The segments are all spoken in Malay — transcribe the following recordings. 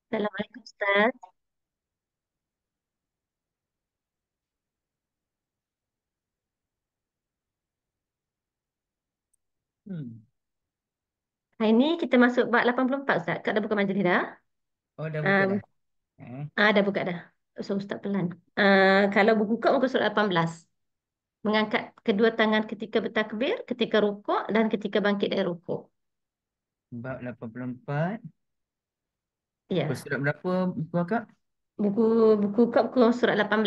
Assalamualaikum Ustaz. Hmm. Hari ini kita masuk bab 84 Ustaz. Kak dah buka majlis dah? Oh, dah buka dah. Um, Eh? dah buka dah. So Ustaz pelan. Kalau buka muka surat 18. Mengangkat kedua tangan ketika bertakbir, ketika rukuk dan ketika bangkit dari rukuk. Bab 84. Ya. Surat berapa buku akak? Buku buku Kak buku surat 18.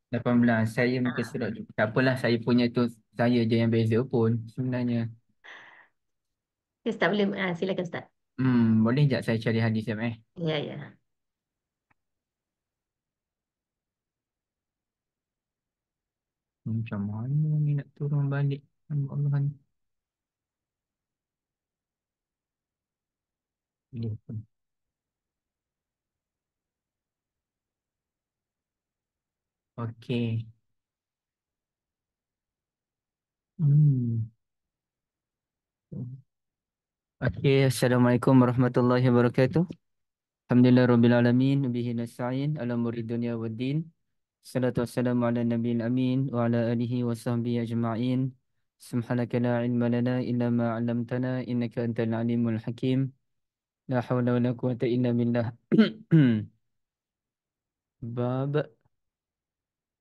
18. Saya muka Ah, surat juga. Tak apalah, saya punya tu saya je yang beza pun sebenarnya. Ustaz boleh silakan Ustaz. Boleh tak saya cari hadis eh? Ya, ya. Macam mana ni nak turun balik? Allah ni. Boleh pun. Okey. Hmm. Okey, Assalamualaikum warahmatullahi wabarakatuh. Alhamdulillah Rabbil Alamin. Bihi nasta'in ala umuri dunya waddin. Salatu wassalamu ala nabiyil amin wa ala alihi wa sahbihi ajma'in. Subhanaka la ilma lana illa ma 'allamtana innaka antal alimul hakim. La hawla wa la quwwata illa billah. Bab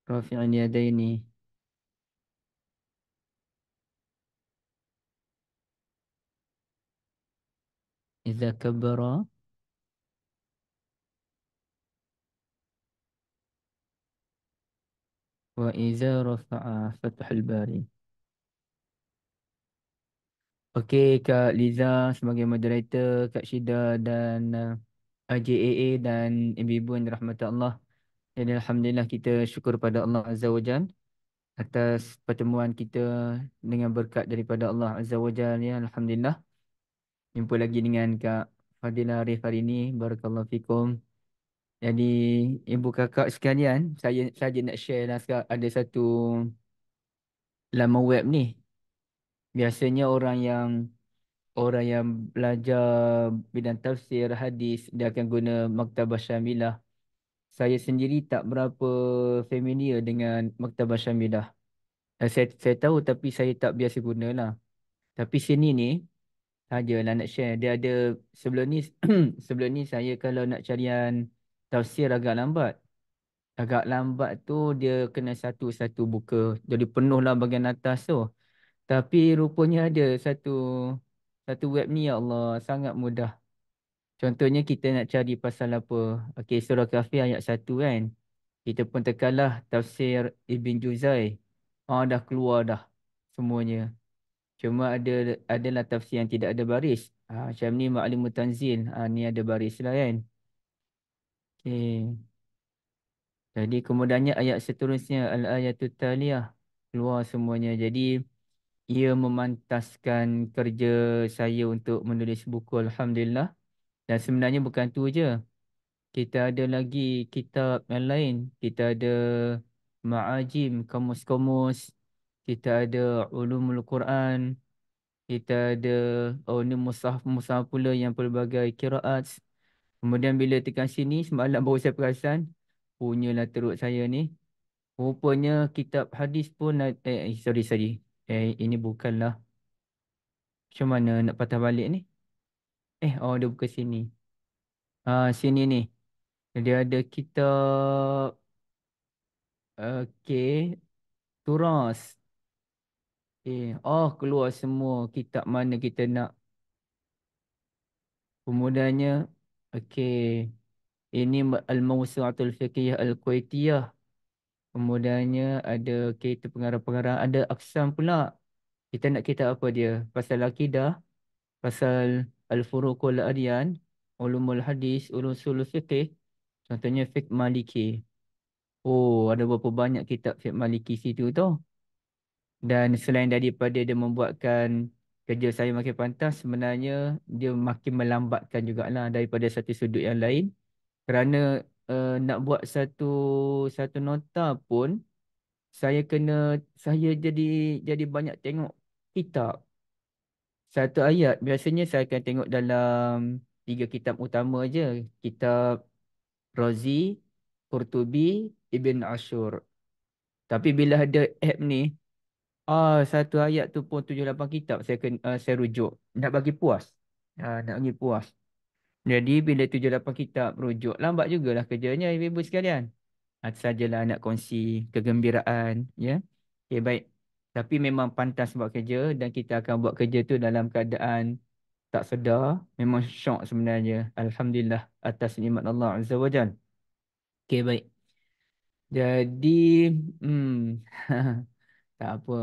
rafi'il yadaini idza kabbara wa idza rafa'a Fathul Bari. Okey, Kak Liza sebagai moderator, Kak Syida dan JAA dan ibu-ibu yang dirahmati Allah. Jadi Alhamdulillah kita syukur pada Allah Azza wa Jalla atas pertemuan kita dengan berkat daripada Allah Azza wa Jalla ya. Alhamdulillah. Jumpa lagi dengan Kak Fadila Arif hari ini. Barakallahu fikum. Jadi ibu kakak sekalian, saya saja nak share lah ada satu laman web ni. Biasanya orang yang belajar bidang tafsir hadis dia akan guna Maktabah Syamilah. Saya sendiri tak berapa familiar dengan Maktabah Syamilah. Saya tahu tapi saya tak biasa gunalah. Tapi sini ni sajalah nak share. Dia ada sebelum ni sebelum ni saya kalau nak carian tafsir agak lambat. Agak lambat tu dia kena satu-satu buka. Jadi penuhlah bahagian atas tu. Tapi rupanya ada satu satu web ni ya Allah sangat mudah. Contohnya kita nak cari pasal apa? Okey, surah Kahfi ayat 1 kan. Kita pun tekanlah tafsir Ibn Juzai. Dah keluar dah semuanya. Cuma adalah tafsir yang tidak ada baris. Macam ni Ma'limut Tanzil. Ni ada baris lah kan. Okey. Jadi kemudiannya ayat seterusnya al-ayatut taliyah keluar semuanya. Jadi ia memantaskan kerja saya untuk menulis buku Alhamdulillah. Dan sebenarnya bukan tu je. Kita ada lagi kitab yang lain. Kita ada ma'ajim, kamus-kamus. Kita ada ulumul Quran. Kita ada ni mushaf-mushaf pula yang pelbagai kiraat. Kemudian bila tekan sini semalam baru saya perasan punyalah teruk saya ni. Rupanya kitab hadis pun sorry sorry. Ini bukanlah. Macam mana nak patah balik ni? Dia buka sini. Sini ni. Dia ada kitab okey, Turas. Keluar semua kitab mana kita nak. Kemudiannya okey, ini Al-Mawsu'atul Fiqhiyah Al-Kuwaitiyah. Kemudiannya ada kitab pengarah-pengarah, ada aksam pula. Kita nak kitab apa dia? Pasal akidah, pasal Al-Furuqul Adyan, Ulumul Hadis, Usul Fiqh, contohnya Fiqh Maliki. Ada berapa banyak kitab Fiqh Maliki situ tu. Dan selain daripada dia membuatkan kerja saya makin pantas, sebenarnya dia makin melambatkan jugalah daripada satu sudut yang lain. Kerana nak buat satu satu nota pun, saya kena saya jadi banyak tengok kitab. Satu ayat biasanya saya akan tengok dalam tiga kitab utama je. Kitab Razi, Qurtubi, Ibn Ashur. Tapi bila ada app ni, satu ayat tu pun 7 8 kitab saya rujuk. Nak bagi puas. Nak bagi puas. Jadi bila 7 8 kitab rujuk, lambat jugalah kerjanya ibu-ibu sekalian. Sajalah nak kongsi kegembiraan, ya. Okay, baik. Tapi memang pantas buat kerja dan kita akan buat kerja tu dalam keadaan tak sedar. Memang syok sebenarnya. Alhamdulillah atas nikmat Allah Azza wa Jal. Okay, baik. Jadi, hmm, tak apa.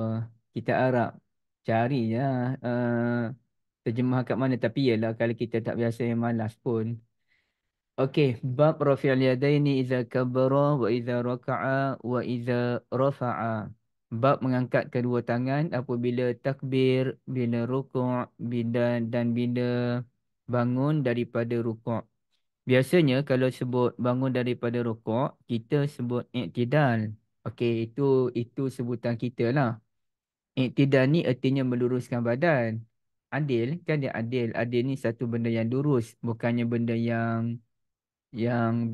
Kita harap cari je terjemah kat mana. Tapi yalah kalau kita tak biasa yang malas pun. Okey, bab rafi'al yadaini idza kabbara wa idza raka'a wa idza rafa'a. Bab mengangkat kedua tangan apabila takbir, bila rukuk, bila bangun daripada rukuk. Biasanya kalau sebut bangun daripada rukuk, kita sebut i'tidal. Okey, itu sebutan kita lah. I'tidal ni artinya meluruskan badan. Adil kan dia adil. Adil ni satu benda yang lurus, bukannya benda yang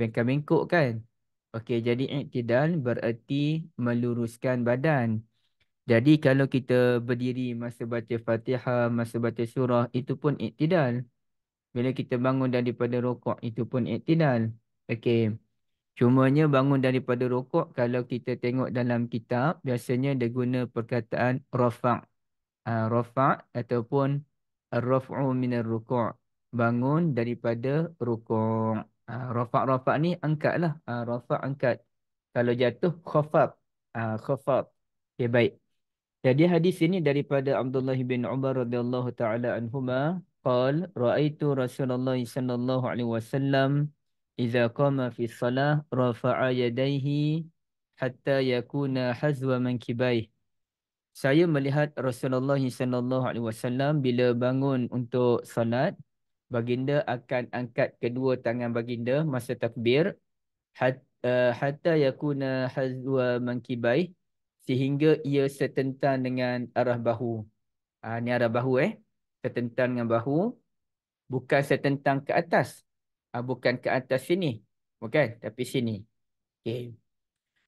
bengkak-bengkok kan. Okey, jadi i'tidal bererti meluruskan badan. Jadi kalau kita berdiri masa baca Fatihah, masa baca surah, itu pun i'tidal. Bila kita bangun daripada rokok, itu pun i'tidal. Okey. Cumanya bangun daripada rokok, kalau kita tengok dalam kitab, biasanya dia guna perkataan rafa'. Rafa' ataupun ar-raf'u minar ruku'. Bangun daripada rukuk. Rafa' ni angkat lah. Rafa' angkat. Kalau jatuh khafab. Khafab. Okay, baik. Jadi hadis ini daripada Abdullah bin Umar radhiyallahu taala anhuma qal raaitu Rasulullah sallallahu alaihi wasallam idza qama fi shalah rafa'a yadayhi hatta yakuna hazwa mankibayhi. Saya melihat Rasulullah SAW bila bangun untuk salat, baginda akan angkat kedua tangan baginda masa takbir hatta yakuna hazwa mankibai, sehingga ia setentan dengan arah bahu. Ni arah bahu setentan dengan bahu, bukan setentang ke atas. Bukan ke atas sini. Bukan, tapi sini. Okey.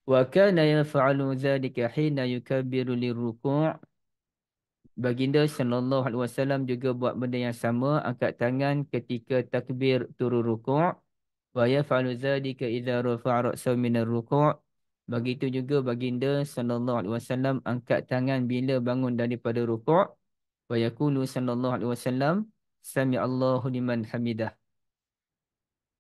Wa kana yaf'alu dhalika hina yukabbiru lirruku'. Baginda sallallahu alaihi wasallam juga buat benda yang sama, angkat tangan ketika takbir turun rukuk. Wa yaf'alu dzalika idza rafa'a ra'sahu minar rukuk. Begitu juga baginda sallallahu alaihi wasallam angkat tangan bila bangun daripada rukuk. Wa yaqulu sallallahu alaihi wasallam sami Allahu liman hamidah.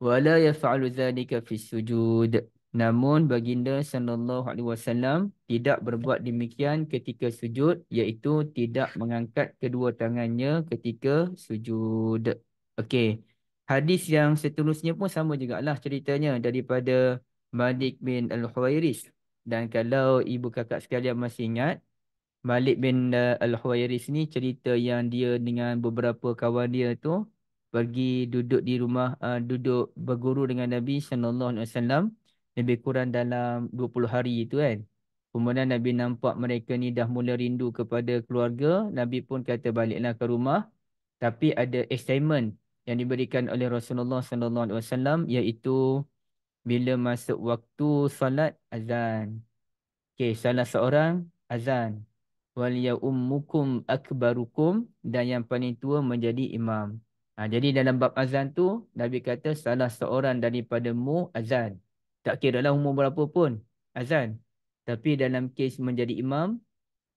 Wala yaf'alu dzalika fi sujud. Namun baginda sallallahu alaihi wasallam tidak berbuat demikian ketika sujud, iaitu tidak mengangkat kedua tangannya ketika sujud. Okey. Hadis yang seterusnya pun sama jugalah ceritanya daripada Malik bin Al-Huwairis. Dan kalau ibu kakak sekalian masih ingat, Malik bin Al-Huwairis ni cerita yang dia dengan beberapa kawan dia tu pergi duduk di rumah, duduk berguru dengan Nabi SAW lebih kurang dalam 20 hari itu kan. Kemudian Nabi nampak mereka ni dah mula rindu kepada keluarga. Nabi pun kata baliklah ke rumah. Tapi ada assignment yang diberikan oleh Rasulullah SAW, iaitu bila masuk waktu salat azan. Okey, salah seorang azan. Wal yaummukum akbarukum, dan yang paling tua menjadi imam. Jadi dalam bab azan tu Nabi kata salah seorang daripadamu azan. Tak kira lah umur berapa pun azan. Tapi dalam kes menjadi imam,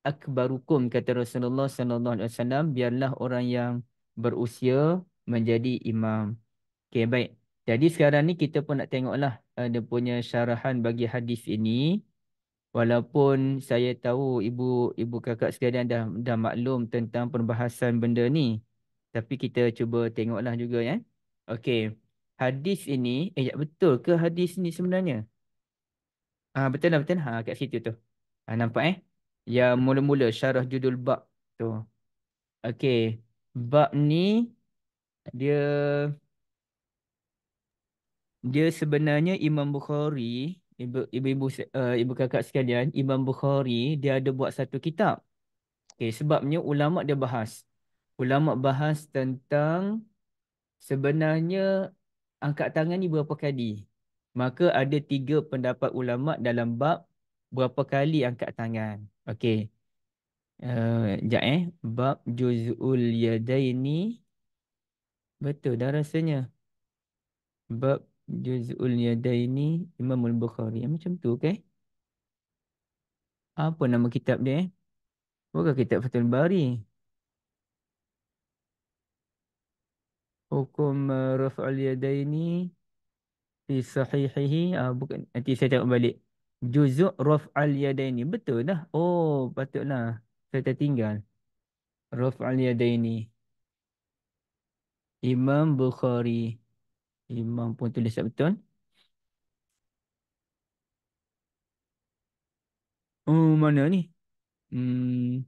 akbarukum kata Rasulullah sallallahu alaihi wasallam, biarlah orang yang berusia menjadi imam. Okey, baik. Jadi sekarang ni kita pun nak tengoklah dia punya syarahan bagi hadis ini. Walaupun saya tahu ibu kakak sekalian dah maklum tentang perbahasan benda ni, tapi kita cuba tengoklah juga ya. Okey. Hadis ini, ya betul ke hadis ni sebenarnya? Betul lah, betul. Kat situ tu. Nampak Yang mula-mula syarah judul bab tu. Okey. Bab ni dia dia sebenarnya Imam Bukhari, ibu kakak sekalian, Imam Bukhari dia ada buat satu kitab. Sebabnya ulama dia bahas. Ulama bahas tentang Sebenarnya angkat tangan ni berapa kali? Maka ada tiga pendapat ulama dalam bab berapa kali angkat tangan. Okey. Sekejap Bab juz'ul yadaini. Betul dah rasanya. Bab juz'ul yadaini Imam al-Bukhari. Macam tu ke? Apa nama kitab dia? Bukan kitab Fathul Bari. Hukum raf'al yadaini fi sahihihi. Bukan. Nanti saya tengok balik. Juzuk raf'al yadaini. Betul dah. Oh, patutlah. Saya tertinggal. Raf'al yadaini. Imam Bukhari. Imam pun tulis tak betul. Oh, mana ni? Hmm,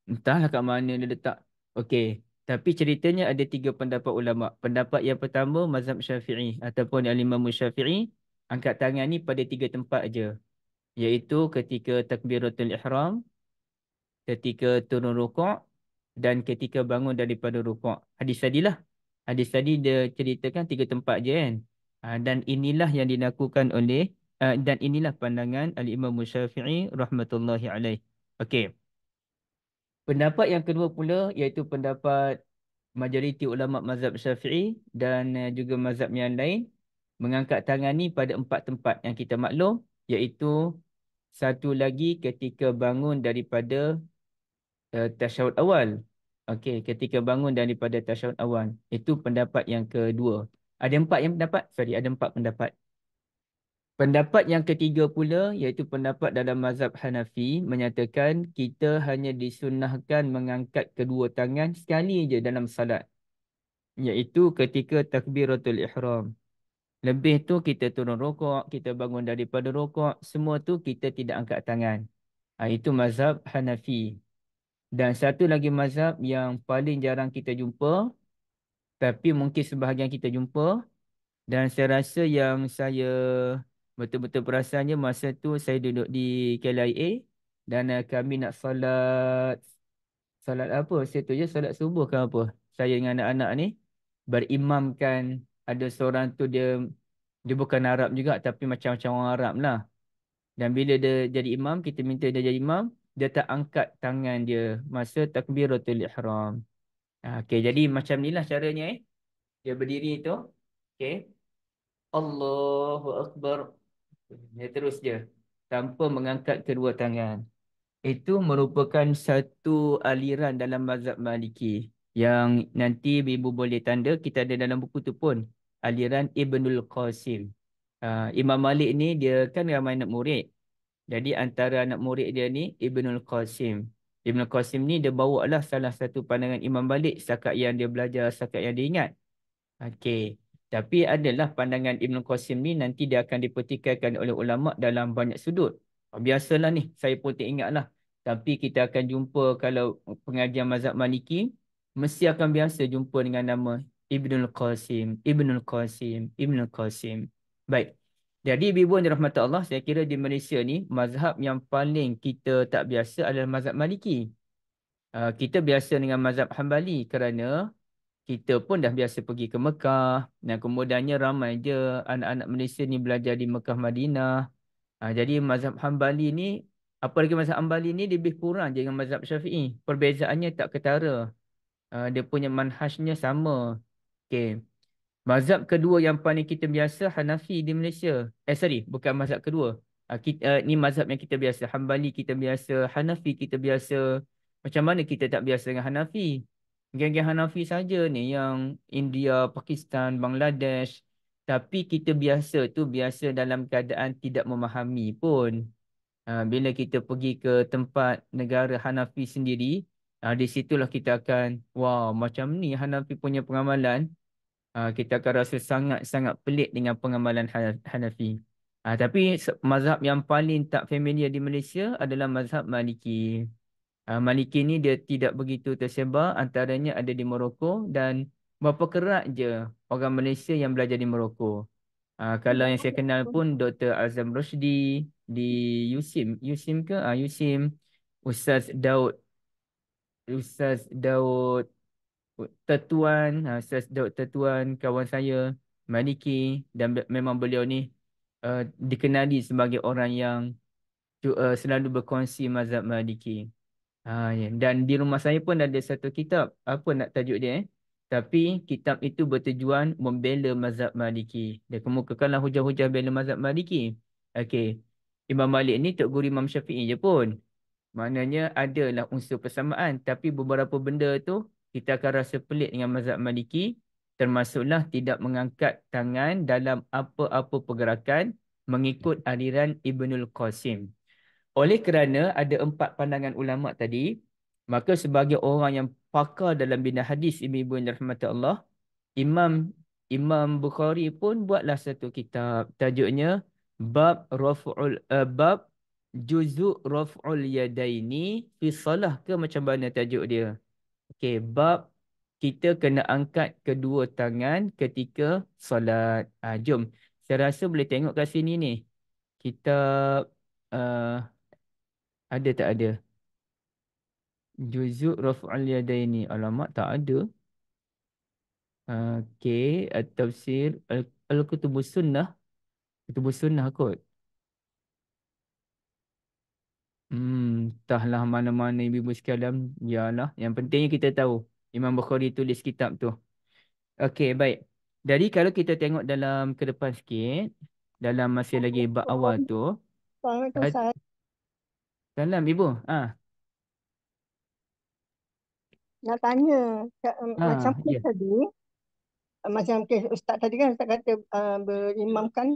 entahlah kat mana dia letak. Okey. Tapi ceritanya ada tiga pendapat ulama. Pendapat yang pertama, mazhab Syafi'i ataupun Al-Imam Syafi'i, angkat tangan ni pada tiga tempat aja. Iaitu ketika takbiratul ihram, ketika turun rukuk dan ketika bangun daripada rukuk. Hadis tadilah. Hadis tadi dia ceritakan tiga tempat je kan. Dan inilah yang dilakukan oleh dan inilah pandangan Al-Imam Syafi'i rahmatullahi alaih. Okey. Pendapat yang kedua pula iaitu pendapat majoriti ulama mazhab Syafi'i dan juga mazhab yang lain mengangkat tangan ni pada empat tempat yang kita maklum, iaitu satu lagi ketika bangun daripada tasyahud awal. Okey, ketika bangun daripada tasyahud awal. Itu pendapat yang kedua. Ada empat yang pendapat? Sorry, ada empat pendapat. Pendapat yang ketiga pula iaitu pendapat dalam mazhab Hanafi menyatakan kita hanya disunnahkan mengangkat kedua tangan sekali je dalam salat. Iaitu ketika takbiratul ihram. Lebih tu kita turun rokok, kita bangun daripada rokok, semua tu kita tidak angkat tangan. Itu mazhab Hanafi. Dan satu lagi mazhab yang paling jarang kita jumpa, tapi mungkin sebahagian kita jumpa, dan saya rasa yang saya betul-betul perasannya masa tu saya duduk di KLIA dan kami nak solat, solat apa? Saya tu je solat subuh ke apa. Saya dengan anak-anak ni berimamkan, ada seorang tu dia dia bukan Arab juga tapi macam-macam orang Arab lah. Dan bila dia jadi imam, kita minta dia jadi imam, dia tak angkat tangan dia masa takbiratul ihram. Okey, jadi macam ni lah caranya Dia berdiri tu. Okey. Allahu Akbar. Dia terus je. Tanpa mengangkat kedua tangan. Itu merupakan satu aliran dalam mazhab Maliki. Yang nanti ibu boleh tanda, kita ada dalam buku tu pun. Aliran Ibnul Qasim. Imam Malik ni dia kan ramai anak murid. Jadi antara anak murid dia ni Ibnul Qasim. Ibnul Qasim ni dia bawa lah salah satu pandangan Imam Malik setakat yang dia belajar, setakat yang dia ingat. Okey. Tapi adalah pandangan Ibn Qasim ni nanti dia akan dipertikaikan oleh ulama dalam banyak sudut. Biasalah ni, saya pun tak ingat lah. Tapi kita akan jumpa kalau pengajian mazhab Maliki, mesti akan biasa jumpa dengan nama Ibnul Qasim, Ibnul Qasim, Ibnul Qasim. Baik. Jadi ibu yang dirahmati Allah, saya kira di Malaysia ni, mazhab yang paling kita tak biasa adalah mazhab Maliki. Kita biasa dengan mazhab Hambali kerana kita pun dah biasa pergi ke Mekah dan kemudiannya ramai je anak-anak Malaysia ni belajar di Mekah Madinah. Jadi mazhab Hambali ni, apa lagi mazhab Hambali ni lebih kurang je dengan mazhab Syafi'i. Perbezaannya tak ketara. Dia punya manhajnya sama. Okey. Mazhab kedua yang paling kita biasa Hanafi di Malaysia. Sorry, bukan mazhab kedua. Ni mazhab yang kita biasa. Hambali kita biasa, Hanafi kita biasa. Macam mana kita tak biasa dengan Hanafi? Geng-geng Hanafi saja ni yang India, Pakistan, Bangladesh. Tapi kita biasa tu biasa dalam keadaan tidak memahami pun. Bila kita pergi ke tempat negara Hanafi sendiri, di situlah kita akan, wow, macam ni Hanafi punya pengamalan. Kita akan rasa sangat-sangat pelik dengan pengamalan Hanafi. Tapi mazhab yang paling tak familiar di Malaysia adalah mazhab Maliki. Maliki ni dia tidak begitu tersebar, antaranya ada di Morocco dan berapa kerat je orang Malaysia yang belajar di Morocco. Kalau yang saya kenal pun Dr. Azam Roshdi di USIM. USIM ke? USIM. Ustaz Daud. Ustaz Daud. Tertuan, tertuan kawan saya Maliki, dan memang beliau ni dikenali sebagai orang yang selalu berkongsi mazhab Maliki. Ya. Dan di rumah saya pun ada satu kitab. Apa nak tajuk dia? Tapi kitab itu bertujuan membela mazhab Maliki. Dia kemukakanlah hujah-hujah bela mazhab Maliki. Okey. Imam Malik ni Tok Guru Imam Syafi'i je pun. Maknanya adalah unsur persamaan. Tapi beberapa benda tu kita akan rasa pelik dengan mazhab Maliki. Termasuklah tidak mengangkat tangan dalam apa-apa pergerakan mengikut aliran Ibnul Qasim. Oleh kerana ada empat pandangan ulama tadi, maka sebagai orang yang pakar dalam bidang hadis ibu-ibu yang dirahmati Allah, Imam Imam Bukhari pun buatlah satu kitab tajuknya Bab Juzuk Raf'ul Yadaini fi Salah ke macam mana tajuk dia. Okey, bab kita kena angkat kedua tangan ketika solat. Jom. Saya rasa boleh tengok kat sini ni. Kitab ada tak ada? Juzuk Raf'al Yadaini. Alamak, tak ada. Okey, Tafsir Al-Kutubus Sunnah. Kutubus Sunnah kot. Entahlah mana-mana ibu-ibu sekalian. Yalah, yang pentingnya kita tahu. Imam Bukhari tulis kitab tu. Okey, baik. Jadi kalau kita tengok dalam ke depan sikit, dalam masih lagi bab awal tu. Assalamualaikum uh, Ustaz. Salam ibu. Nak tanya macam kes Ya. tadi, macam kes Ustaz tadi kan Ustaz kata berimamkan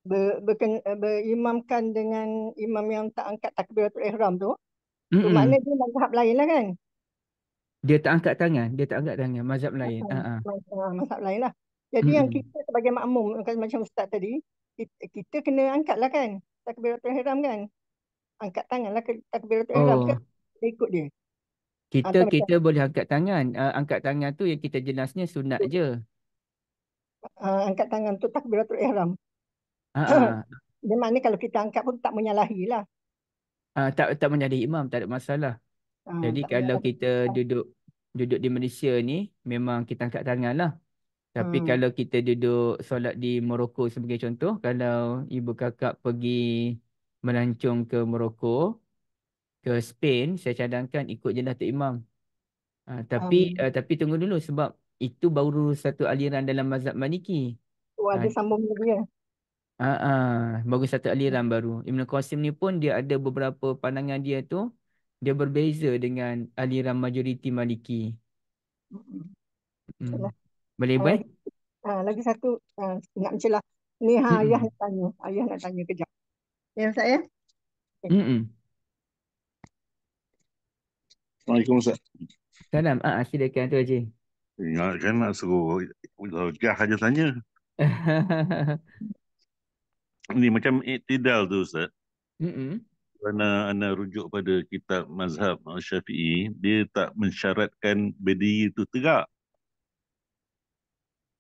berimamkan dengan imam yang tak angkat takbiratul ihram tu. Tu Mm-mm. makna dia mazhab lain lah kan? Dia tak angkat tangan. Dia tak angkat tangan. Mazhab lain. Mazhab lain lah. Jadi yang Mm-mm. kita sebagai makmum macam Ustaz tadi, kita kena angkat lah kan takbiratul ihram kan? Angkat tangan lah takbiratul ihram ke Oh. ikut dia? Kita Atau macam kita boleh angkat tangan. Angkat tangan tu yang kita jelasnya sunat je. angkat tangan tu takbiratul ihram. Ah, ah. Dia makna kalau kita angkat pun tak menyalahi lah. Tak menjadi imam, tak ada masalah. Jadi Tak kalau menyalahi. kita duduk duduk di Malaysia ni, memang kita angkat tangan lah. Tapi Hmm. kalau kita duduk solat di Morocco sebagai contoh, kalau ibu kakak pergi melancong ke Morocco, ke Spain, saya cadangkan ikut je Datuk Imam. Tapi tunggu dulu sebab itu baru satu aliran dalam mazhab Maliki. Tu ada Ah, sambung dia. Baru satu aliran baru. Ibn Qasim ni pun dia ada beberapa pandangan dia tu, dia berbeza dengan aliran majoriti Maliki. Hmm. Hmm. Itulah. Boleh buat? Lagi, lagi satu ingat macam lah. Ni ayah Hmm. nak tanya. Ayah nak tanya kejap. Ya saya? Okay. Hmm. Assalamualaikum Ustaz. Salam. Silakan tu Haji. Ingatkan nak suruh Jah aja tanya. Ni macam iktidal tu Ustaz. Hmm. Kerana anda rujuk pada kitab mazhab Syafi'i, dia tak mensyaratkan berdiri itu tegak.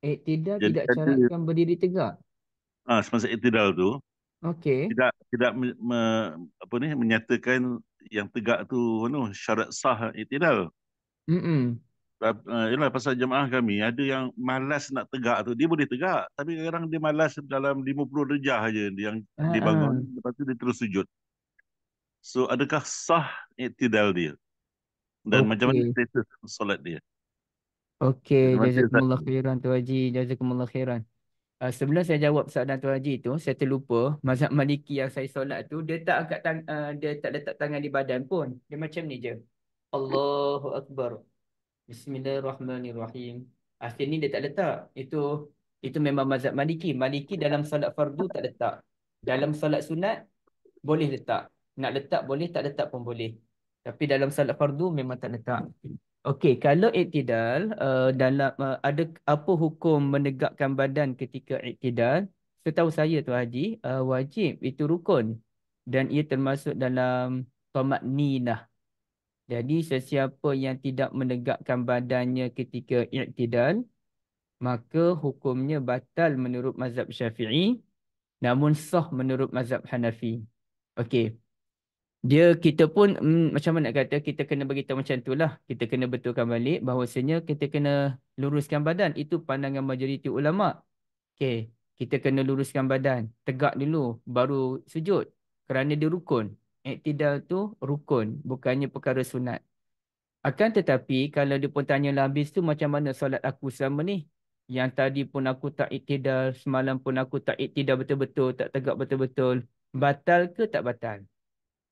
Tidak Jadi tidak ada syaratkan berdiri tegak. semasa iktidal tu Okey. tidak apa ni menyatakan yang tegak tu syarat sah iktidal. Hmm. Yalah pasal jemaah kami ada yang malas nak tegak tu, dia boleh tegak tapi kadang dia malas dalam 50 darjah aja dia yang dibangun, Ah. lepas tu dia terus sujud. So adakah sah iktidal dia dan macam mana Okey. status solat dia? Okey, Terima kasih Ustaz. jazakumullah khairan tu Haji, jazakumullah khairan. Sebelum saya jawab soalan tu Haji tu, saya terlupa mazhab Maliki yang saya solat tu dia tak angkat dia tak letak tangan di badan pun. Dia macam ni je. Allahu Akbar. Bismillahirrahmanirrahim. Sini dia tak letak. Itu memang mazhab Maliki. Maliki dalam solat fardu tak letak. Dalam solat sunat boleh letak. Nak letak boleh, tak letak pun boleh. Tapi dalam solat fardu memang tak letak. Okey, kalau iktidal dalam ada apa hukum menegakkan badan ketika iktidal? Setahu saya tu Haji, wajib itu rukun dan ia termasuk dalam tamakninah. Jadi sesiapa yang tidak menegakkan badannya ketika iktidal, maka hukumnya batal menurut mazhab Syafi'i, namun sah menurut mazhab Hanafi. Okey. Dia kita pun macam mana nak kata, kita kena beritahu macam tu lah. Kita kena betulkan balik bahawasanya kita kena luruskan badan. Itu pandangan majoriti ulama. Okey, kita kena luruskan badan. Tegak dulu baru sujud. Kerana dia rukun. Iktidal tu rukun, bukannya perkara sunat. Akan tetapi kalau dia pun tanyalah habis tu macam mana solat aku selama ni? Yang tadi pun aku tak iktidal, semalam pun aku tak iktidal betul-betul, tak tegak betul-betul. Batal ke tak batal?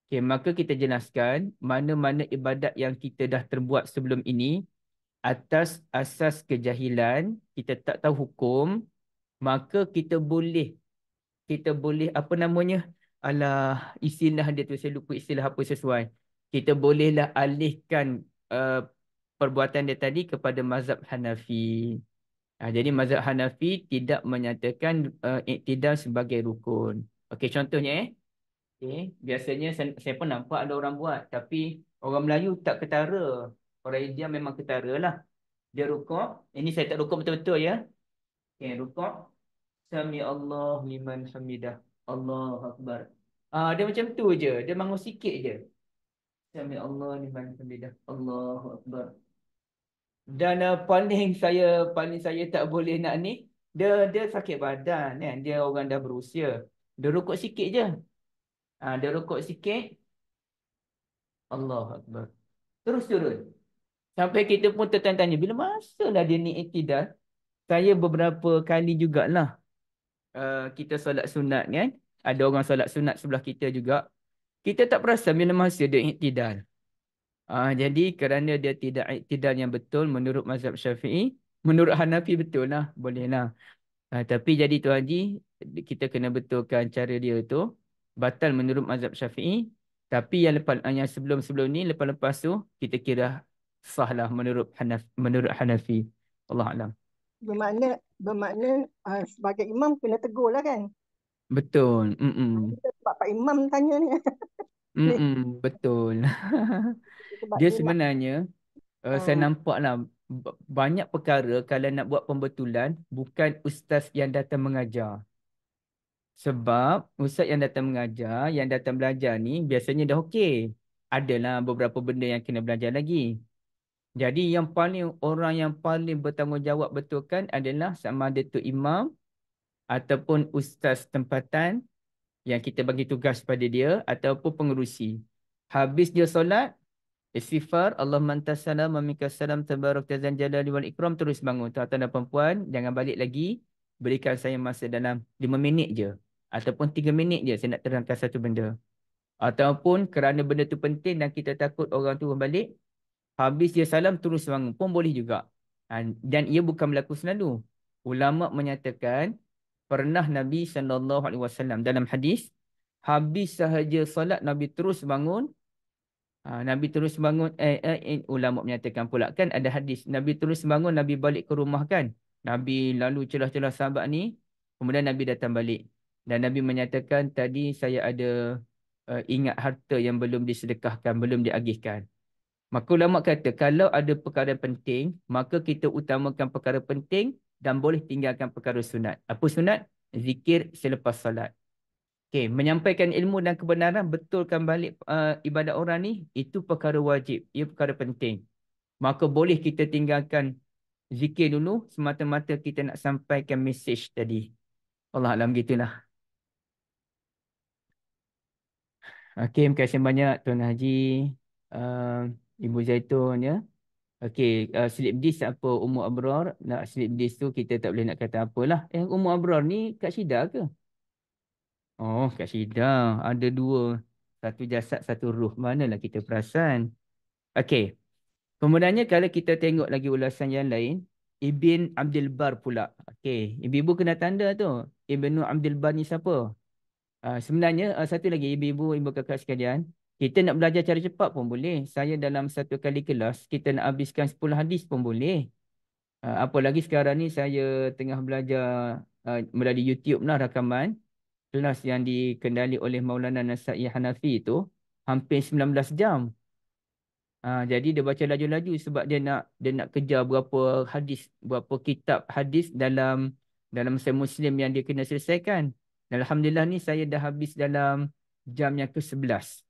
Okay, maka kita jelaskan mana-mana ibadat yang kita dah terbuat sebelum ini atas asas kejahilan, kita tak tahu hukum, maka kita boleh apa namanya? Alah, istilah dia tu saya lupa istilah apa sesuai. Kita bolehlah alihkan perbuatan dia tadi kepada mazhab Hanafi. Jadi mazhab Hanafi tidak menyatakan iktidal sebagai rukun. Okey, contohnya okay. Biasanya saya pun nampak ada orang buat. Tapi orang Melayu tak ketara. Orang India memang ketara lah. Dia rukuk. Ini saya tak rukuk betul-betul ya. Okay, rukuk. Sami Allah liman hamidah. Allahu Akbar. Dia macam tu je. Dia bangun sikit je. Sami Allah liman hamidah. Allahu Akbar. Dan paling saya tak boleh nak ni. Dia sakit badan kan. Dia orang dah berusia. Dia rukuk sikit je. Dia rukuk sikit. Allahu Akbar. Terus turun. Sampai kita pun tertanya-tanya, bila masalah dia ni iktidal? Saya beberapa kali jugalah kita solat sunat kan. Ada orang solat sunat sebelah kita juga. Kita tak perasan bila masa dia iktidal. Jadi kerana dia tidak iktidal yang betul menurut mazhab Syafi'i, menurut Hanafi betul lah, boleh lah. Tapi jadi tu Haji, kita kena betulkan cara dia tu. Batal menurut mazhab Syafi'i. Tapi yang sebelum-sebelum ni, lepas-lepas tu, kita kira sah lah menurut Hanafi. Allah Alam. Bermakna sebagai imam kena tegur lah kan. Betul. Sebab Pak Imam tanya ni. Betul. Sebab Dia dia nak sebenarnya, saya nampak lah, banyak perkara kalau nak buat pembetulan, bukan ustaz yang datang mengajar. Sebab ustaz yang datang mengajar, yang datang belajar ni biasanya dah okey. Adalah beberapa benda yang kena belajar lagi. Jadi orang yang paling bertanggungjawab betulkan adalah sama ada tu imam ataupun ustaz tempatan yang kita bagi tugas pada dia ataupun pengerusi. Habis dia solat, istighfar, Allahumma antas salam wa minkas salam tabarakta dzal jalali wal ikram, terus bangun. Tuan-tuan dan puan, jangan balik lagi. Berikan saya masa dalam 5 minit je ataupun 3 minit je saya nak terangkan satu benda. Ataupun kerana benda tu penting dan kita takut orang tu balik, habis dia salam terus bangun pun boleh juga. Dan ia bukan berlaku selalu. Ulama menyatakan pernah Nabi SAW dalam hadis, habis sahaja solat Nabi terus bangun. Nabi terus bangun, ulama menyatakan pula kan ada hadis, Nabi terus bangun, Nabi balik ke rumah kan. Nabi lalu celah-celah sahabat ni, kemudian Nabi datang balik. Dan Nabi menyatakan tadi saya ada ingat harta yang belum disedekahkan, belum diagihkan. Maka ulama kata kalau ada perkara penting, maka kita utamakan perkara penting dan boleh tinggalkan perkara sunat. Apa sunat? Zikir selepas salat. Okay, menyampaikan ilmu dan kebenaran, betulkan balik ibadat orang ni, itu perkara wajib, ia perkara penting. Maka boleh kita tinggalkan zikir dulu semata-mata kita nak sampaikan mesej tadi. Allah Alam, gitulah. Okey, terima kasih banyak Tuan Haji, Ibu Zaitun ya. Okey, slip disk apa Ummu Abrar, nak slip disk tu kita tak boleh nak kata apalah. Ummu Abrar ni Kak Syida ke? Oh, Kak Syida. Ada dua. Satu jasad, satu ruh. Manalah kita perasan. Okey. Kemudiannya kalau kita tengok lagi ulasan yang lain, Ibn Abdul Bar pula. Okey. Ibu-ibu kena tanda tu. Ibn Abdul Bar ni siapa? Sebenarnya satu lagi ibu kakak sekalian. Kita nak belajar cara cepat pun boleh. Saya dalam satu kali kelas, kita nak habiskan 10 hadis pun boleh. Apalagi sekarang ni saya tengah belajar melalui YouTube lah rakaman. Kelas yang dikendali oleh Maulana Nasai Hanafi itu hampir 19 jam. Jadi dia baca laju-laju sebab dia nak kejar berapa kitab hadis dalam Sahih Muslim yang dia kena selesaikan. Dan Alhamdulillah ni saya dah habis dalam jam yang ke-11.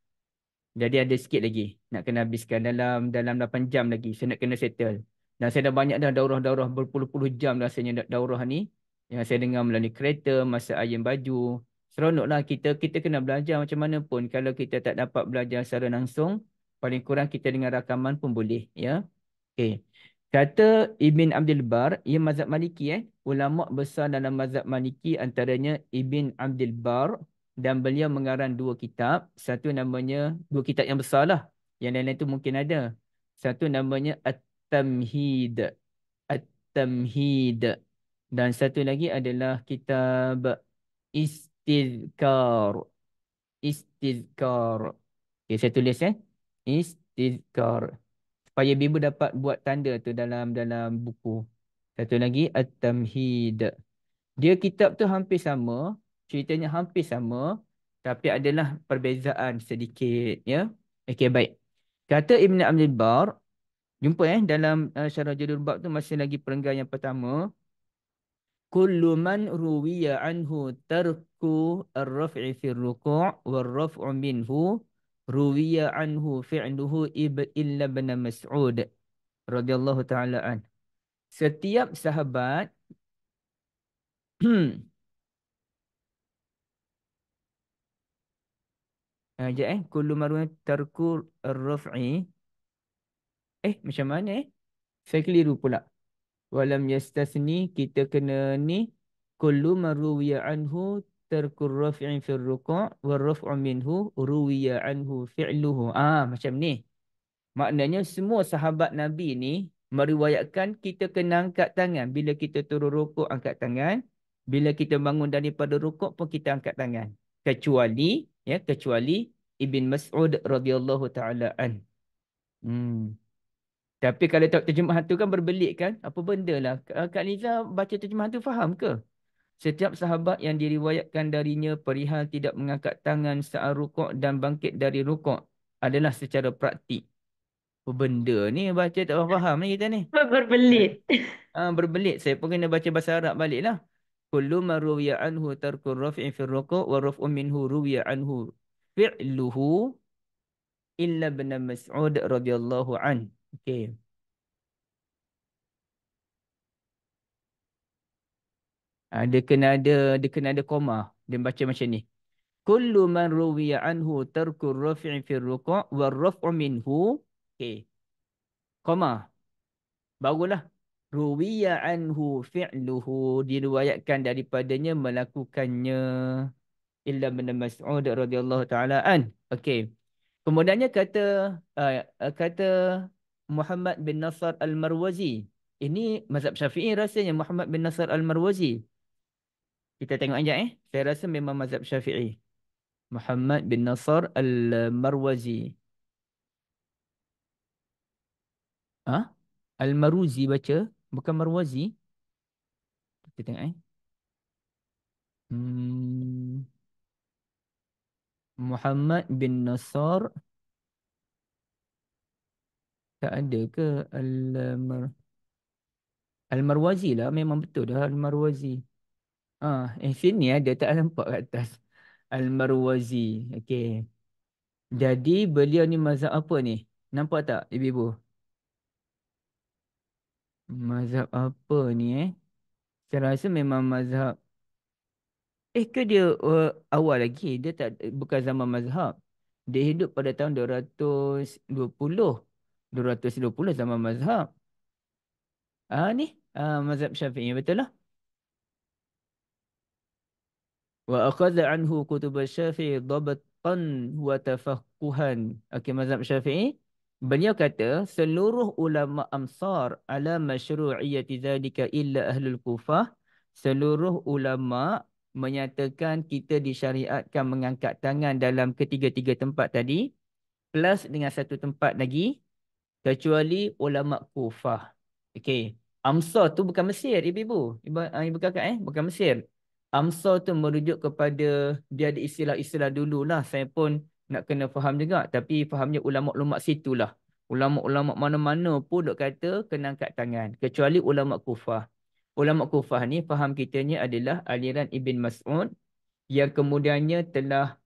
Jadi ada sikit lagi. Nak kena habiskan dalam 8 jam lagi. Saya nak kena settle. Dan saya dah banyak dah daurah-daurah berpuluh-puluh jam rasanya daurah ni. Yang saya dengar melalui kereta, masa ayam baju. Seronoklah kita kena belajar macam mana pun. Kalau kita tak dapat belajar secara langsung, paling kurang kita dengar rakaman pun boleh. Ya. Okay. Kata Ibn Abdul Bar, ia mazhab Maliki. Ulama besar dalam mazhab Maliki antaranya Ibn Abdul Bar dan beliau mengarang 2 kitab. Satu namanya, 2 kitab yang besar lah. Yang lain-lain tu mungkin ada. Satu namanya At-Tamhid. At-Tamhid. Dan satu lagi adalah kitab Istizkar. Istizkar. Okay, saya tulis Istizkar. Supaya Bibu dapat buat tanda tu dalam buku. Satu lagi At-Tamhid. Dia kitab tu hampir sama, ceritanya hampir sama, tapi adalah perbezaan sedikit ya. Okey, baik. Kata Ibn Abdul Bar, jumpa dalam syarah judul bab tu masih lagi perenggan yang pertama. Kullu man ruwiya anhu tarku ar-raf'i fi ar-ruku' wal-raf'u minhu ruwiya anhu fi'luhu illa bin Mas'ud radhiyallahu taala an. Setiap sahabat sekejap kullu marwan tarku ar-raf'i. Macam mana Saya keliru pula. Walam yastasni, kita kena ni. Kullu marwiya anhu tarku ar-raf'i fi ar-ruku' wal raf'u minhu ruwiya anhu fi'luhu. Macam ni. Maknanya semua sahabat Nabi ni meriwayatkan kita kena angkat tangan. Bila kita turun rukuk, angkat tangan. Bila kita bangun daripada rukuk pun kita angkat tangan. Kecuali Ibn Mas'ud radhiyallahu taala an. Tapi kalau tak terjemahan tu kan berbelit kan? Apa benda lah. Kak Liza baca terjemahan tu faham ke? Setiap sahabat yang diriwayatkan darinya perihal tidak mengangkat tangan saat rukuk dan bangkit dari rukuk adalah secara praktik. Apa benda ni baca tak faham ni kita ni. Berbelit. Berbelit. Saya pun kena baca bahasa Arab balik lah. Kullu ma ruwiya anhu tarku raf'i fi ruku' wa raf'u minhu ruwiya anhu fi'luhu illa bin Mas'ud radhiyallahu an. Okey. Dia kena ada koma. Dia baca macam ni. Kullu man ruwiya anhu tarku raf'i fi ruku' wa raf'u minhu. Okey. Koma. Barulah. Ruwiya anhu fi'luhu, diriwayatkan daripadanya melakukannya illa bin Mas'ud radhiyallahu taala an. Okey. Kemudiannya kata Muhammad bin Nasr Al-Marwazi. Ini mazhab Syafi'i rasanya Muhammad bin Nasr Al-Marwazi. Kita tengok aja Saya rasa memang mazhab Syafi'i. Muhammad bin Nasr Al-Marwazi. Al-Maruzi baca, bukan Marwazi. Kita tengok Muhammad bin Nasr. Tak ada ke Al-Marwazi lah. Memang betul dah Al-Marwazi. Sini ada, tak nampak kat atas. Al-Marwazi. Okey. Jadi beliau ni mazhab apa ni? Nampak tak ibu-ibu? Mazhab apa ni Saya rasa memang mazhab ke dia awal lagi. Dia bukan zaman mazhab. Dia hidup pada tahun 220. 220 zaman mazhab. Ni mazhab Syafi'i, betul lah. Wa akhadha anhu kutub Syafi'i dhabtan wa tafaqquhan. Okey, mazhab Syafi'i. Beliau kata seluruh ulama Amsar ala masyru'iyyati dzalika illa ahlul Kufah. Seluruh ulama menyatakan kita disyariatkan mengangkat tangan dalam ketiga-tiga tempat tadi plus dengan satu tempat lagi kecuali ulama Kufah. Okey. Amsar tu bukan Mesir, ibu-ibu. Ibu kakak bukan Mesir. Amsar tu merujuk kepada dia ada istilah-istilah dululah. Saya pun nak kena faham juga. Tapi fahamnya ulama-ulama situlah. Ulama-ulama mana-mana pun dok kata kena angkat tangan. Kecuali ulama Kufah. Ulama Kufah ni faham kitanya adalah aliran Ibn Mas'ud yang kemudiannya telah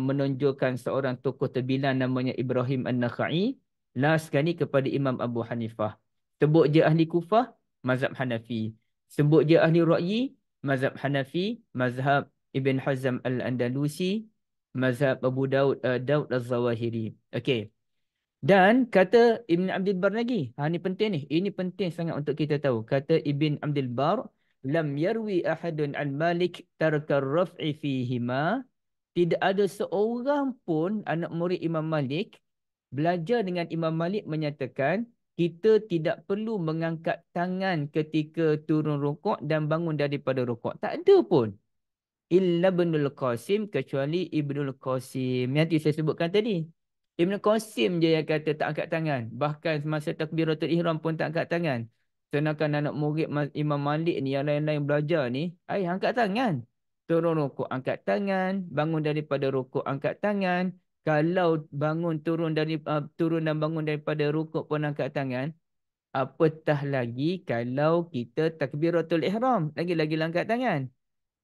menonjolkan seorang tokoh terbilang namanya Ibrahim An-Nakhai. Last sekali kepada Imam Abu Hanifah. Sebut je ahli Kufah, mazhab Hanafi. Sebut je ahli Ra'yi, mazhab Hanafi. Mazhab Ibn Hazm Al-Andalusi, mazhab Abu Daud, Daud Al-Zawahiri. Okey. Dan kata Ibn Abdul Bar lagi. Ini penting ni. Ini penting sangat untuk kita tahu. Kata Ibn Abdul Bar, lam yarwi ahadun an Malik tarkar raf'i fihima. Tidak ada seorang pun anak murid Imam Malik belajar dengan Imam Malik menyatakan kita tidak perlu mengangkat tangan ketika turun rukuk dan bangun daripada rukuk. Tak ada pun. Illa Ibnul Qasim, kecuali Ibnul Qasim. Yang saya sebutkan tadi. Ibnul Qasim je yang kata tak angkat tangan. Bahkan semasa takbiratul ihram pun tak angkat tangan. Sedangkan anak murid Imam Malik ni, yang lain-lain belajar ni, angkat tangan. Turun rukuk angkat tangan, bangun daripada rukuk angkat tangan. Kalau bangun turun dan bangun daripada rukuk pun angkat tangan. Apatah lagi kalau kita takbiratul ihram, lagi-lagi angkat tangan.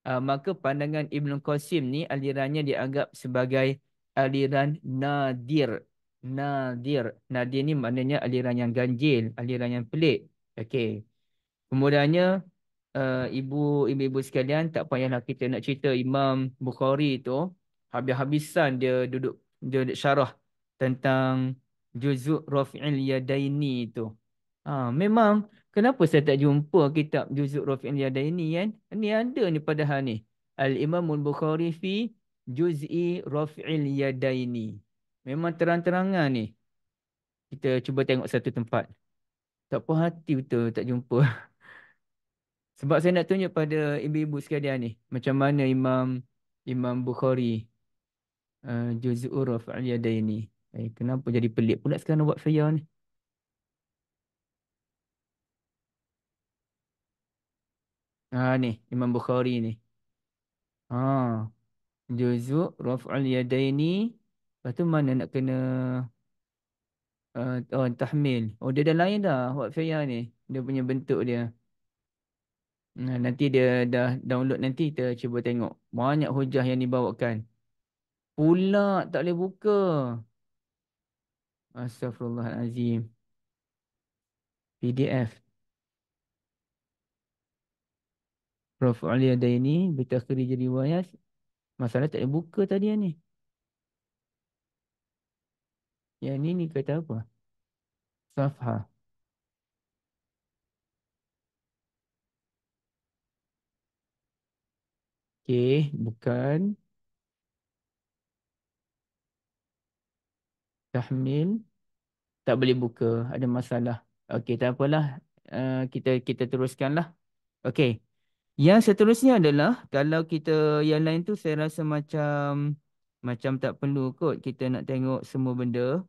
Maka pandangan Ibn Qasim ni alirannya dianggap sebagai aliran nadir. Nadir. Nadir ni maknanya aliran yang ganjil, aliran yang pelik. Okey. Kemudiannya ibu-ibu sekalian, tak payahlah kita nak cerita Imam Bukhari tu habis-habisan dia duduk syarah tentang Juzuk Rafi'il Yadaini tu. Memang kenapa saya tak jumpa kitab Juzuk Rafi'il Yadaini kan? Ni ada ni padahal ni. Al-Imamul Bukhari fi Juz'i Rafi'il Yadaini. Memang terang-terangan ni. Kita cuba tengok satu tempat. Tak puas hati betul tak jumpa. Sebab saya nak tunjuk pada ibu-ibu sekalian ni. Macam mana Imam Bukhari Juz'u Rafi'il Yadaini. Kenapa jadi pelik pula sekarang buat saya ni? Ni Imam Bukhari ni. Juzuk Raf'ul Yadaini. Lepas tu mana nak kena tahmil. Dia dah lain dah buat saya ni. Dia punya bentuk dia. Nanti dia dah download, nanti kita cuba tengok. Banyak hujah yang dibawakan. Pula tak boleh buka. Astaghfirullahalazim. PDF. Raf'ul Yadaini bitakhrij riwayat. Masalah tak boleh buka tadi ni. Yang ni kata apa? Safha. Okey, bukan. Tahmil. Tak boleh buka. Ada masalah. Okey, tak apalah. Kita teruskanlah. Okey. Yang seterusnya adalah, kalau kita yang lain tu saya rasa macam tak perlu kot kita nak tengok semua benda.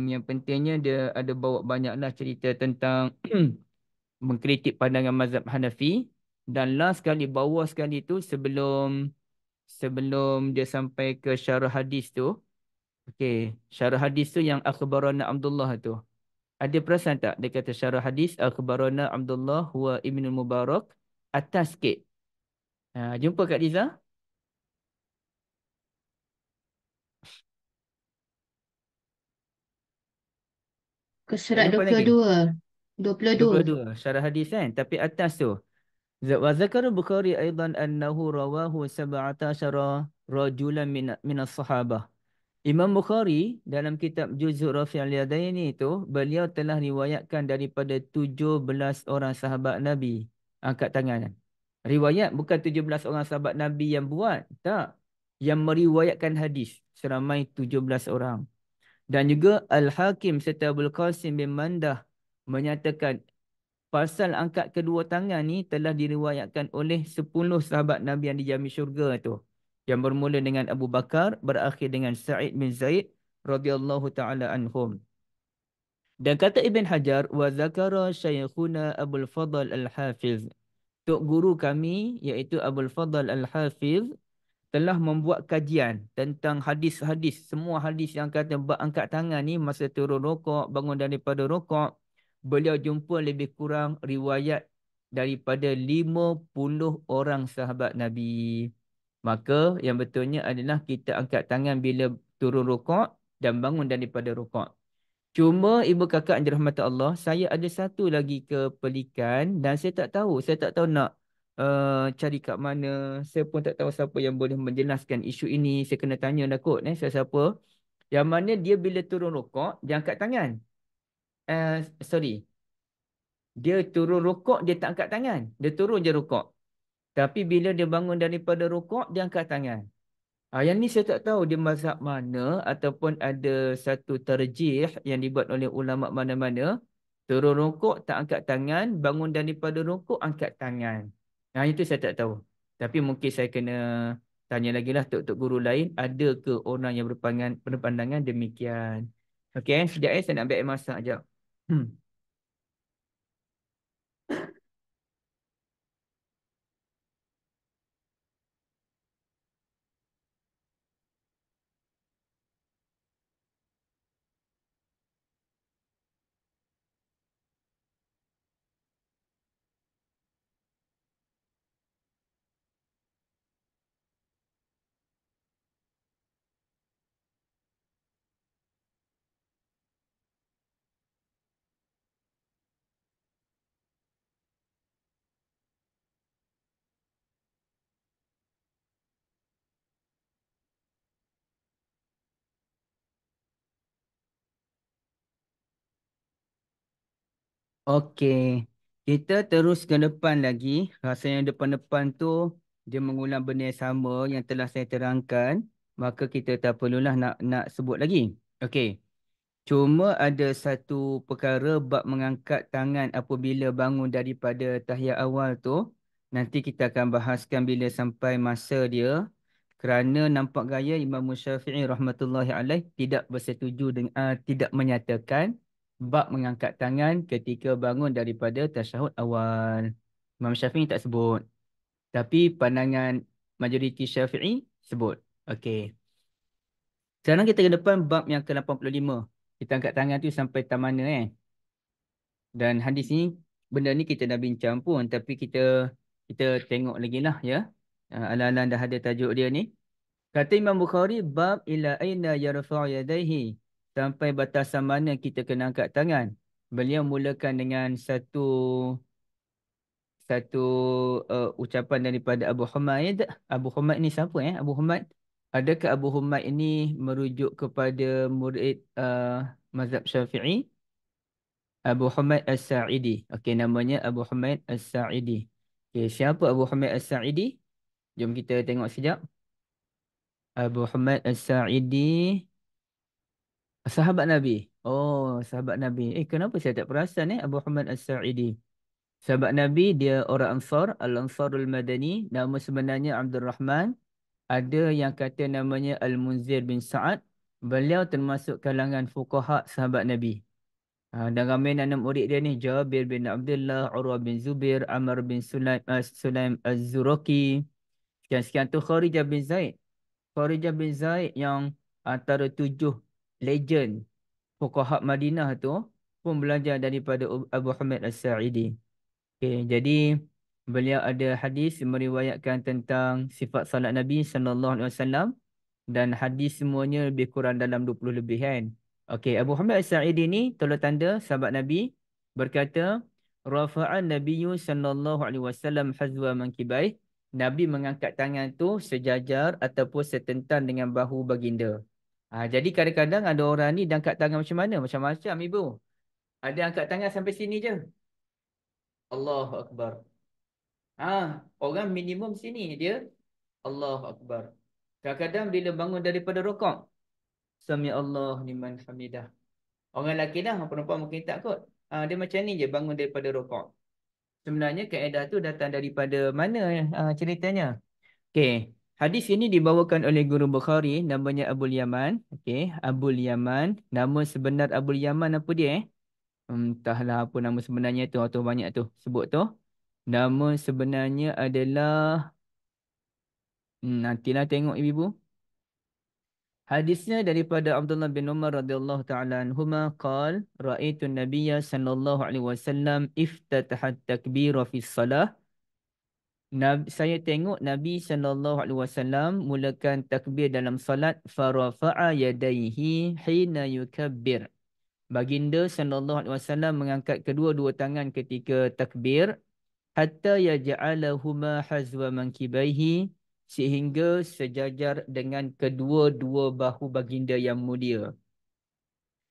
Yang pentingnya dia ada bawa banyaklah cerita tentang mengkritik pandangan mazhab Hanafi. Dan last sekali, bawah sekali tu, sebelum dia sampai ke syarah hadis tu. Okey, syarah hadis tu yang akhbarana Abdullah tu. Ada perasan tak dia kata syarah hadis akhbarana Abdullah huwa Ibnul Mubarak, atas sikit. Jumpa Kak Liza? Ke surat Tak jumpa lagi? 22. 22 syarah hadis kan, tapi atas tu. Wa zakara Bukhari aidan annahu rawahu 17 rajulan min as-sahabah. Imam Bukhari dalam kitab Juz' Rafi'il Yadaini itu, beliau telah riwayatkan daripada 17 orang sahabat Nabi angkat tangan. Riwayat bukan 17 orang sahabat Nabi yang buat, tak. Yang meriwayatkan hadis seramai 17 orang. Dan juga Al-Hakim serta Abul Qasim bin Mandah menyatakan pasal angkat kedua tangan ni telah diriwayatkan oleh 10 sahabat Nabi yang dijamin syurga tu. Yang bermula dengan Abu Bakar, berakhir dengan Sa'id bin Zaid radhiyallahu taala anhum. Dan kata Ibn Hajar, wa zakara syaikhuna Abul Fadl Al-Hafiz. Tok guru kami iaitu Abul Fadl Al-Hafiz telah membuat kajian tentang hadis-hadis, semua hadis yang kata angkat tangan ni masa turun rokok, bangun daripada rokok. Beliau jumpa lebih kurang riwayat daripada 50 orang sahabat Nabi. Maka yang betulnya adalah kita angkat tangan bila turun rukuk dan bangun daripada rukuk. Cuma ibu kakak yang dirahmati Allah, saya ada satu lagi kepelikan dan saya tak tahu. Saya tak tahu nak cari kat mana. Saya pun tak tahu siapa yang boleh menjelaskan isu ini. Saya kena tanya dah kot. Siapa. Yang mana dia bila turun rukuk, dia angkat tangan. Sorry. Dia turun rukuk, dia tak angkat tangan. Dia turun je rukuk. Tapi bila dia bangun daripada rukuk, dia angkat tangan. Yang ni saya tak tahu dia mazhab mana ataupun ada satu tarjih yang dibuat oleh ulama mana-mana. Turun rukuk tak angkat tangan, bangun daripada rukuk angkat tangan. Itu saya tak tahu. Tapi mungkin saya kena tanya lagi lah tok-tok guru lain, ada ke orang yang berpandangan demikian. Okey, sekejap saya nak ambil air masak sekejap. Okey, kita terus ke depan lagi. Rasanya depan-depan tu dia mengulang benda yang sama yang telah saya terangkan. Maka kita tak perlulah nak sebut lagi. Okey, cuma ada satu perkara bab mengangkat tangan apabila bangun daripada tahiyat awal tu. Nanti kita akan bahaskan bila sampai masa dia. Kerana nampak gaya Imam Syafi'i rahmatullahi alaih tidak bersetuju dengan tidak menyatakan bab mengangkat tangan ketika bangun daripada tasyahud awal. Imam Syafi'i tak sebut. Tapi pandangan majoriti Syafi'i sebut. Okey. Sekarang kita ke depan bab yang ke-85. Kita angkat tangan tu sampai tam mana Dan hadis ni, benda ni kita dah bincang pun. Tapi kita tengok lagi lah ya. Ala-ala dah ada tajuk dia ni. Kata Imam Bukhari, bab ila aina yarfa'u yadayhi. Sampai batasan mana kita kena angkat tangan. Beliau mulakan dengan satu ucapan daripada Abu Humaid. Abu Humaid ni siapa Abu Humaid? Adakah Abu Humaid ini merujuk kepada murid mazhab Syafi'i? Abu Humaid As-Sa'idi. Okey, namanya Abu Humaid As-Sa'idi. Okey, siapa Abu Humaid As-Sa'idi? Jom kita tengok sekejap. Abu Humaid As-Sa'idi, sahabat Nabi. Oh, sahabat Nabi. Kenapa saya tak perasan Abu Humaid As-Sa'idi? Sahabat Nabi, dia orang Ansar, Al-Ansarul Madani. Nama sebenarnya Abdul Rahman. Ada yang kata namanya Al-Munzir bin Sa'ad. Beliau termasuk kalangan fuqaha sahabat Nabi. Dan ramai anak murid dia ni, Jabir bin Abdullah, Urwah bin Zubair, Amr bin Sulaim Az-Zuraki. Sekian-sekian tu Kharijah bin Zaid. Kharijah bin Zaid yang antara 7 legend fuqaha Madinah tu pun belajar daripada Abu Hamid As-Sa'idi. Okay, jadi beliau ada hadis meriwayatkan tentang sifat salat Nabi SAW dan hadis semuanya lebih kurang dalam 20 lebih kan. Okey, Abu Hamid As-Sa'idi ni tolong tanda sahabat Nabi berkata rafa'an Nabiyyu sallallahu alaihi wasallam hazwa mankibai. Nabi mengangkat tangan tu sejajar ataupun setentan dengan bahu baginda. Jadi kadang-kadang ada orang ni dia angkat tangan macam mana? Macam-macam ibu. Ada angkat tangan sampai sini je. Allahu Akbar. Orang minimum sini dia Allahu Akbar. Kadang-kadang bila bangun daripada rukuk, Sami Allah liman hamidah. Orang lelaki dah, perempuan mungkin tak kot. Dia macam ni je bangun daripada rukuk. Sebenarnya kaedah tu datang daripada mana ceritanya? Okey, hadis ini dibawakan oleh guru Bukhari namanya Abul Yaman. Okey, Abul Yaman. Nama sebenar Abul Yaman apa dia entahlah apa nama sebenarnya tu atau banyak tu sebut tu. Nama sebenarnya adalah nantilah tengok ibu. Hadisnya daripada Abdullah bin Umar radhiyallahu taala anhuma qal ra'aitu an-nabiyya sallallahu alaihi wasallam iftataha at-takbira fi shalah Saya tengok Nabi SAW mulakan takbir dalam salat farafa'a yadaihi hina yukabbir. Baginda SAW mengangkat kedua-dua tangan ketika takbir hatta yaj'alahuma hazwa mankibaihi, sehingga sejajar dengan kedua-dua bahu baginda yang mulia.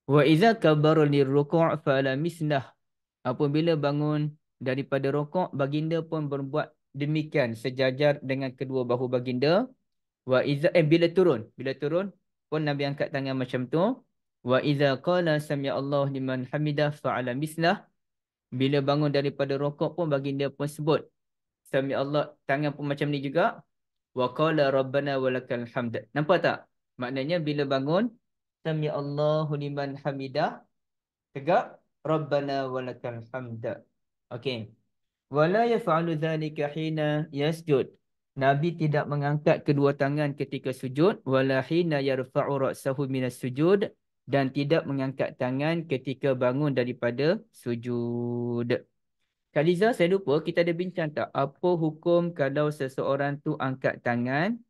Wa iza kabbara lirruku' fala mislah. Apabila bangun daripada rukuk, baginda pun berbuat demikian sejajar dengan kedua bahu baginda. Wa iza bila turun pun Nabi angkat tangan macam tu. Wa iza qala sami Allah liman hamidah fa'ala mislah. Bila bangun daripada rukuk pun baginda pun sebut sami Allah, tangan pun macam ni juga. Wa qala rabbana walakal hamd. Nampak tak? Maknanya bila bangun sami Allahu liman hamidah, tegak rabbana walakal hamd. Okey. Wala yaf'alu dhalika hina yasjud. Nabi tidak mengangkat kedua tangan ketika sujud, wala hina yarfa'u ra'sahu minas sujud, dan tidak mengangkat tangan ketika bangun daripada sujud. Kak Liza, saya lupa kita ada bincang tak apa hukum kalau seseorang tu angkat tangan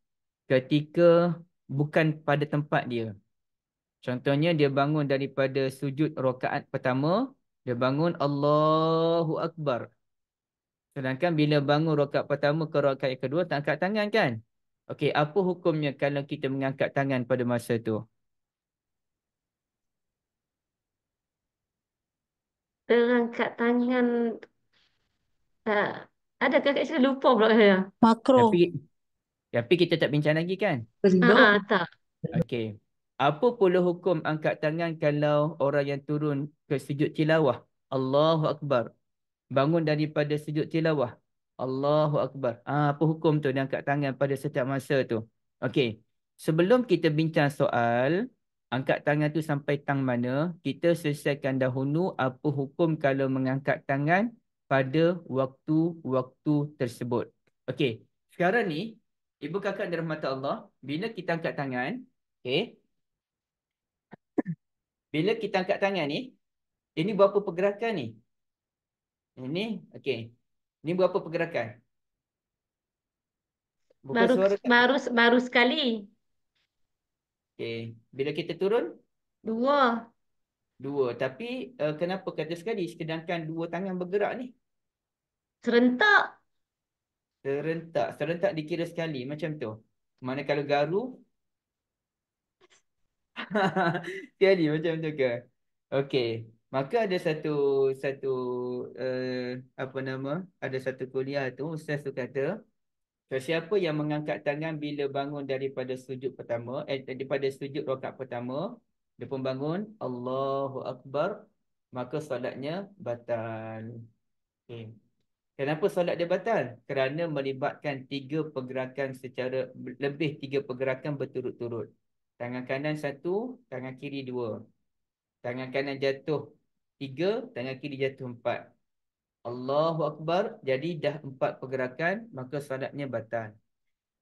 ketika bukan pada tempat dia. Contohnya dia bangun daripada sujud rakaat pertama, dia bangun Allahu Akbar. Sedangkan bila bangun rakaat pertama ke rakaat kedua tak angkat tangan kan? Okey, apa hukumnya kalau kita mengangkat tangan pada masa tu? Terangkat tangan. Uh, ada kakak saya lupa pula saya. Makro. Tapi kita tak bincang lagi kan? Tak. Okey. Apa pula hukum angkat tangan kalau orang yang turun ke sujud tilawah? Allahu Akbar. Bangun daripada sujud tilawah. Allahu Akbar. Apa hukum tu dia angkat tangan pada setiap masa tu? Okey. Sebelum kita bincang soal angkat tangan tu sampai tang mana, kita selesaikan dahulu apa hukum kalau mengangkat tangan pada waktu-waktu tersebut. Okey. Sekarang ni, ibu kakak dirahmati Allah, bila kita angkat tangan, okey. Bila kita angkat tangan ni, ini berapa pergerakan ni? Ini, okey. Ini berapa pergerakan? Bukan Baru suara tak? baru baru sekali. Okey. Bila kita turun, 2. 2. Tapi kenapa kata sekali sedangkan 2 tangan bergerak ni? Serentak. Serentak. Serentak dikira sekali macam tu. Mana kalau garu? Sekali macam tu ke? Okey. Maka ada satu satu apa nama? Ada satu kuliah tu ustaz tu kata, sesiapa yang mengangkat tangan bila bangun daripada sujud pertama, daripada sujud rakaat pertama, dia pun bangun Allahu Akbar, maka solatnya batal. Okay. Kenapa solat dia batal? Kerana melibatkan 3 pergerakan secara lebih 3 pergerakan berturut-turut. Tangan kanan 1, tangan kiri 2. Tangan kanan jatuh 3, tangan kiri jatuh 4. Allahu Akbar, jadi dah 4 pergerakan, maka solatnya batal.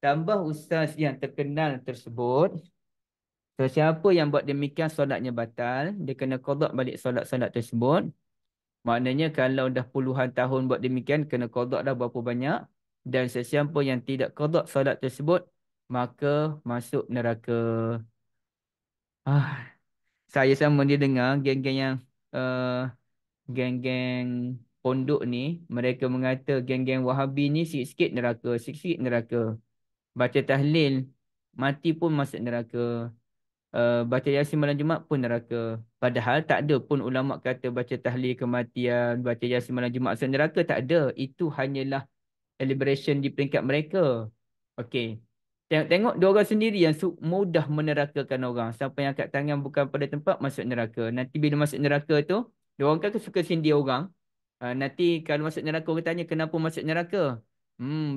Tambah ustaz yang terkenal tersebut, sesiapa yang buat demikian solatnya batal, dia kena qada balik solat-solat tersebut. Maknanya kalau dah puluhan tahun buat demikian, kena qada dah berapa banyak. Dan sesiapa yang tidak qada solat tersebut, maka masuk neraka. Saya sama dia dengar geng-geng yang geng-geng pondok ni, mereka mengata geng-geng Wahabi ni sikit-sikit neraka, sikit-sikit neraka. Baca tahlil, mati pun masuk neraka. Baca Yasin malam Jumaat pun neraka. Padahal tak ada pun ulama kata baca tahlil kematian, baca Yasin malam Jumaat masuk neraka. Tak ada. Itu hanyalah elaboration di peringkat mereka. Okey. Tengok dia orang sendiri yang mudah menerakakan orang. Siapa yang angkat tangan bukan pada tempat masuk neraka. Nanti bila masuk neraka tu, dia orang kan suka sindir orang. Nanti kalau masuk neraka orang tanya kenapa masuk neraka?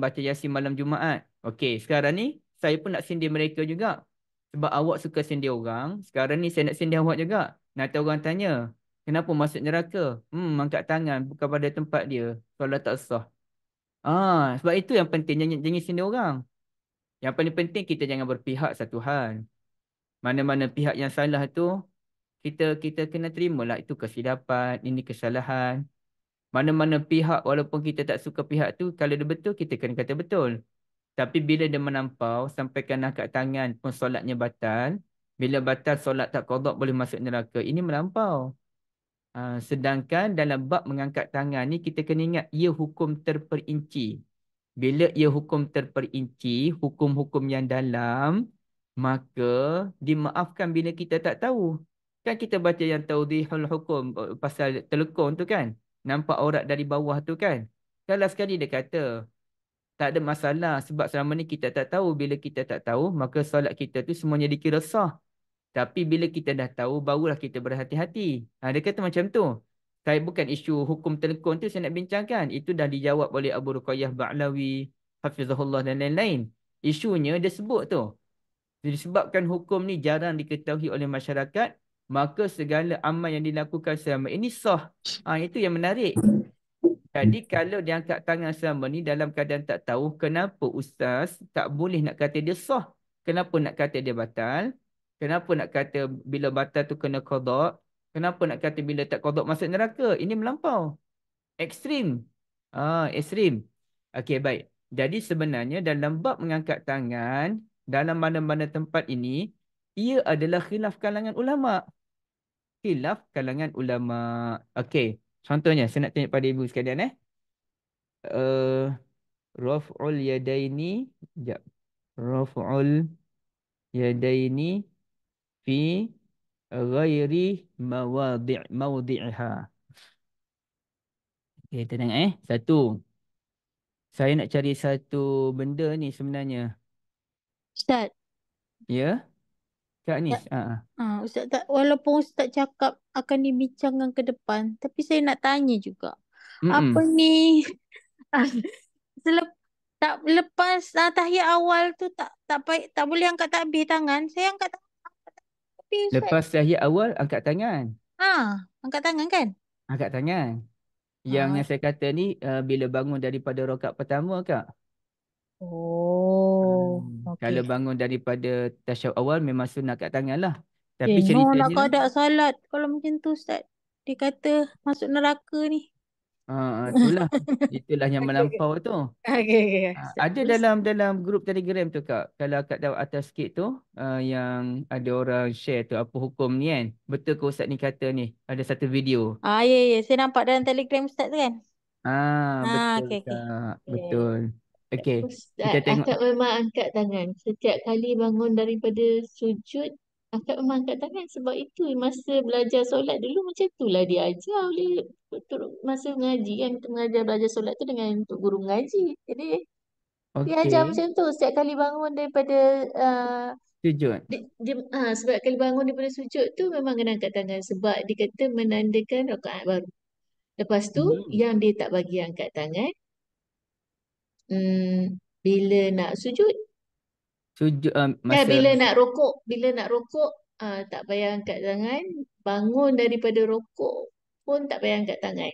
Baca Yasin malam Jumaat. Okey, sekarang ni saya pun nak sindir mereka juga. Sebab awak suka sindir orang. Sekarang ni saya nak sindir awak juga. Nanti orang tanya, kenapa masuk neraka? Angkat tangan bukan pada tempat dia. Kalau tak sah. Sebab itu yang penting, jangan sindir orang. Yang paling penting kita jangan berpihak satu hal. Mana-mana pihak yang salah tu, kita kena terimalah itu kesilapan, ini kesalahan. Mana-mana pihak walaupun kita tak suka pihak tu, kalau dia betul kita kena kata betul. Tapi bila dia melampau sampai kena angkat tangan pun solatnya batal. Bila batal solat tak qada boleh masuk neraka. Ini melampau. Sedangkan dalam bab mengangkat tangan ni kita kena ingat ia hukum terperinci. Bila ia hukum terperinci, hukum-hukum yang dalam, maka dimaafkan bila kita tak tahu. Kan kita baca yang tawdihul hukum pasal telekong tu kan. Nampak aurat dari bawah tu kan. Kalau sekali dia kata, tak ada masalah sebab selama ni kita tak tahu. Bila kita tak tahu, maka solat kita tu semuanya dikira sah. Tapi bila kita dah tahu, barulah kita berhati-hati. Dia kata macam tu. Saya bukan isu hukum telekon tu saya nak bincangkan. Itu dah dijawab oleh Abu Ruqayyah Ba'lawi, Hafizahullah dan lain-lain. Isunya dia sebut tu. Disebabkan hukum ni jarang diketahui oleh masyarakat, maka segala amal yang dilakukan selama ini sah. Itu yang menarik. Jadi kalau dia angkat tangan selama ni dalam keadaan tak tahu, kenapa ustaz tak boleh nak kata dia sah? Kenapa nak kata dia batal? Kenapa nak kata bila batal tu kena qada? Kenapa nak kata bila tak qada masuk neraka? Ini melampau. Ekstrim. Ekstrim. Okey, baik. Jadi sebenarnya dalam bab mengangkat tangan, dalam mana-mana tempat ini, ia adalah khilaf kalangan ulama'. Khilaf kalangan ulama'. Okey. Contohnya, saya nak tanya pada ibu sekalian uh, Raf'ul yadaini. Sekejap. Raf'ul yadaini fi ghairi mawdi'iha. Okay, tenang Satu. Saya nak cari satu benda ni sebenarnya. Ustaz, Ya? Kak Nis. Ustaz tak, walaupun Ustaz cakap akan dibincangkan ke depan, tapi saya nak tanya juga. Apa Mm-mm. ni? Selep, tak lepas tahiyat awal tu tak boleh angkat takbir tangan. Saya angkat tangan tapi Ustaz, Lepas tahiyat awal, angkat tangan. angkat tangan kan? Angkat tangan. Yang Ah, yang saya kata ni, bila bangun daripada rakaat pertama, Kak. oh, Kalau okey. bangun daripada tasyahud awal, memang sunnah angkat tangan lah. No, Tapi nak ceritanya, qada salat kalau macam tu Ustaz. Dia kata masuk neraka ni. itulah. Itulah yang Okey, okey. melampau tu. Okey. Ada dalam grup Telegram tu, Kak. Kalau Kak tahu atas sikit tu, yang ada orang share tu apa hukum ni kan. Betul ke Ustaz ni kata ni? Ada satu video. Ya, ya. Saya nampak dalam Telegram Ustaz tu kan? Betul, Okey, okey. Kak. Okay. Betul. Okey. Ustaz, Kita tengok. akak memang angkat tangan. Setiap kali bangun daripada sujud, akak memang angkat tangan. Sebab itu masa belajar solat dulu macam itulah diajar oleh masa mengaji kan. Mengajar belajar solat tu dengan untuk guru mengaji. Jadi diajar Okey. macam tu. Setiap kali bangun daripada Sujud. setiap kali bangun daripada sujud tu memang kena angkat tangan. Sebab dia kata menandakan rakaat baru. Lepas tu yang dia tak bagi angkat tangan, bila nak sujud, Sujud bila masa nak rokok, tak payah angkat tangan. Bangun daripada rokok pun tak payah angkat tangan.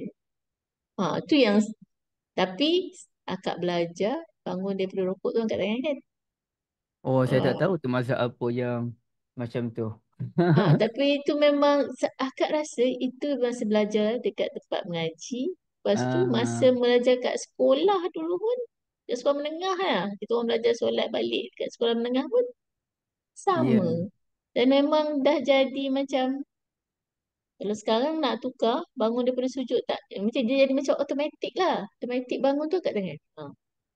Tu yang, tapi akak belajar bangun daripada rokok tu angkat tangan kan. saya tak Ah, tahu tu mazhab apa yang macam tu. tapi itu memang akak rasa itu masa belajar dekat tempat mengaji. Lepas tu masa Ah, belajar kat sekolah dulu pun, kat sekolah menengah lah. Kita orang belajar solat balik dekat sekolah menengah pun ya. sama. Dan memang dah jadi macam, kalau sekarang nak tukar, bangun daripada sujud tak, macam dia jadi macam automatik lah. Automatik bangun tu kat tangan.